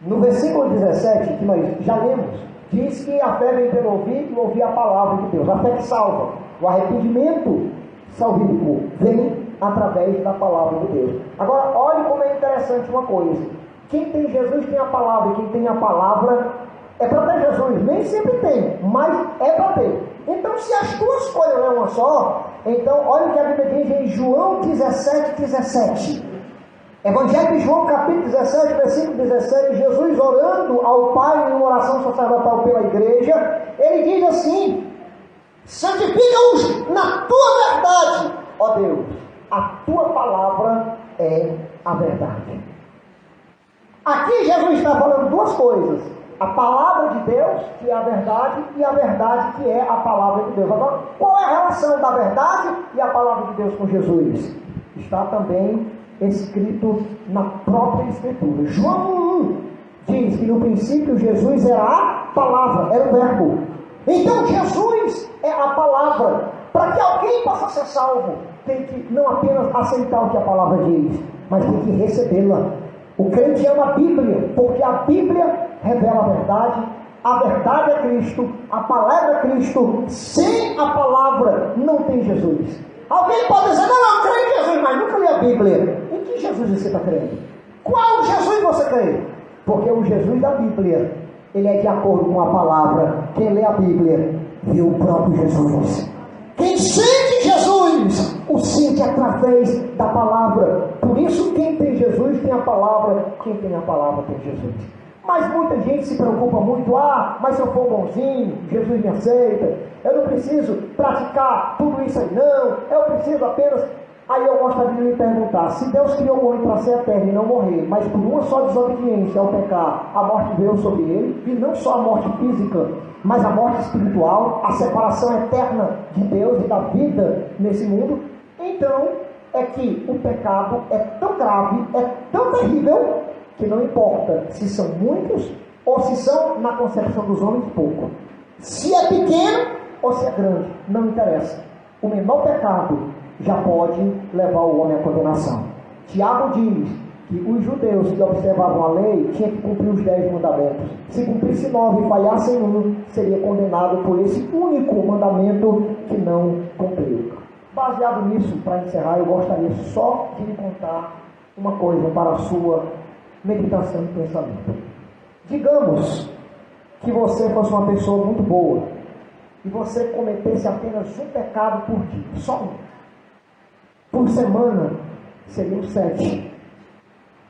no versículo 17, que nós já lemos, diz que a fé vem pelo ouvir e ouvir a palavra de Deus. A fé que salva, o arrependimento salvífico vem através da palavra de Deus. Agora, olhe como é interessante uma coisa. Quem tem Jesus tem a palavra, e quem tem a palavra é para ter Jesus. Nem sempre tem, mas é para ter. Então, se as duas coisas não é uma só, então olha o que a Bíblia diz em João 17. Evangelho de João, capítulo 17, versículo 17, Jesus orando ao Pai em uma oração sacerdotal pela igreja, ele diz assim: santifica-os na tua verdade, ó Deus, a tua palavra é a verdade. Aqui Jesus está falando duas coisas: a palavra de Deus, que é a verdade, e a verdade, que é a palavra de Deus. Agora, qual é a relação da verdade e a palavra de Deus com Jesus? Está também escrito na própria Escritura. João 1 diz que no princípio Jesus era a palavra, era o verbo. Então Jesus é a palavra. Para que alguém possa ser salvo, tem que não apenas aceitar o que a palavra diz, mas tem que recebê-la. O crente ama a Bíblia, porque a Bíblia revela a verdade é Cristo, a palavra é Cristo. Sem a palavra não tem Jesus. Alguém pode dizer: não, eu creio em Jesus, mas nunca li a Bíblia. Em que Jesus você está crendo? Qual Jesus você crê? Porque o Jesus da Bíblia, ele é de acordo com a palavra. Quem lê a Bíblia vê o próprio Jesus. Quem sente Jesus, o sente através da palavra. Por isso, quem tem Jesus tem a palavra. Quem tem a palavra tem Jesus. Mas muita gente se preocupa muito: mas se eu for bonzinho, Jesus me aceita. Eu não preciso praticar tudo isso aí, não. Eu preciso apenas... Aí eu gostaria de lhe perguntar: se Deus criou o homem para ser eterno e não morrer, mas por uma só desobediência ao pecar, a morte veio sobre ele, e não só a morte física, mas a morte espiritual, a separação eterna de Deus e da vida nesse mundo, então é que o pecado é tão grave, é tão terrível, que não importa se são muitos ou se são, na concepção dos homens, pouco. Se é pequeno ou se é grande, não interessa. O menor pecado já pode levar o homem à condenação. Tiago diz que os judeus que observavam a lei tinham que cumprir os 10 mandamentos. Se cumprisse 9 e falhasse em um, seria condenado por esse único mandamento que não cumpriu. Baseado nisso, para encerrar, eu gostaria só de lhe contar uma coisa para a sua meditação e pensamento. Digamos que você fosse uma pessoa muito boa e você cometesse apenas um pecado por dia, só um. Por semana seriam 7.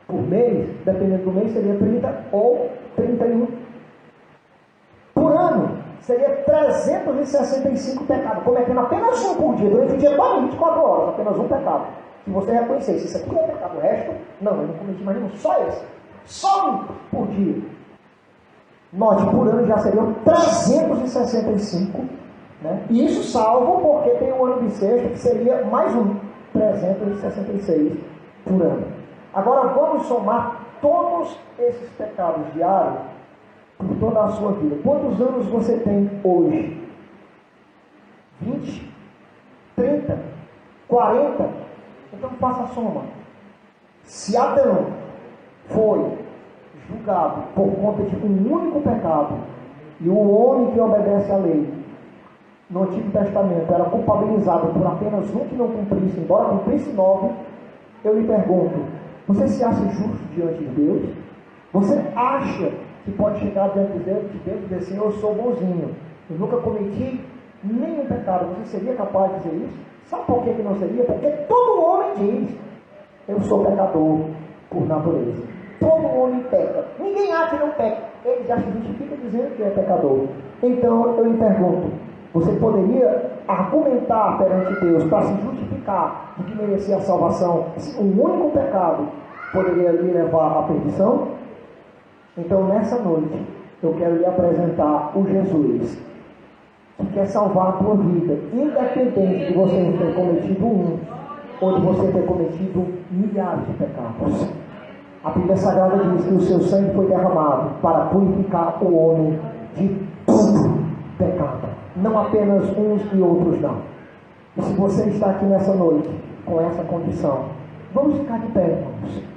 Por mês, dependendo do mês, seria 30 ou 31. Por ano, seria 365 pecados, cometendo apenas um por dia, durante o dia todo, 24 horas, apenas um pecado. Se você reconhecesse: isso aqui é pecado, o resto, não, eu não cometi mais nenhum, só esse. Só um por dia. Note, por ano já seriam 365, né? E isso salvo porque tem um ano bissexto que seria mais um, 366 por ano. Agora vamos somar todos esses pecados diários por toda a sua vida. Quantos anos você tem hoje? 20? 30? 40? Então faça a soma. Se Adão foi julgado por conta de um único pecado, e o homem que obedece à lei no Antigo Testamento era culpabilizado por apenas um que não cumprisse, embora cumprisse 9, eu lhe pergunto: você se acha justo diante de Deus? Você acha que pode chegar diante de Deus e dizer assim: eu sou bonzinho, eu nunca cometi nenhum pecado? Você seria capaz de dizer isso? Sabe por que não seria? Porque todo homem diz: eu sou pecador por natureza. Todo homem peca. Ninguém há que não peca. Ele já se justifica dizendo que é pecador. Então eu lhe pergunto: você poderia argumentar perante Deus para se justificar de que merecia a salvação, se um único pecado poderia lhe levar à perdição? Então nessa noite eu quero lhe apresentar o Jesus que quer salvar a tua vida, independente de você ter cometido um ou de você ter cometido milhares de pecados. A Bíblia Sagrada diz que o seu sangue foi derramado para purificar o homem de todo pecado. Não apenas uns e outros não. E se você está aqui nessa noite com essa condição, vamos ficar de pé, irmãos.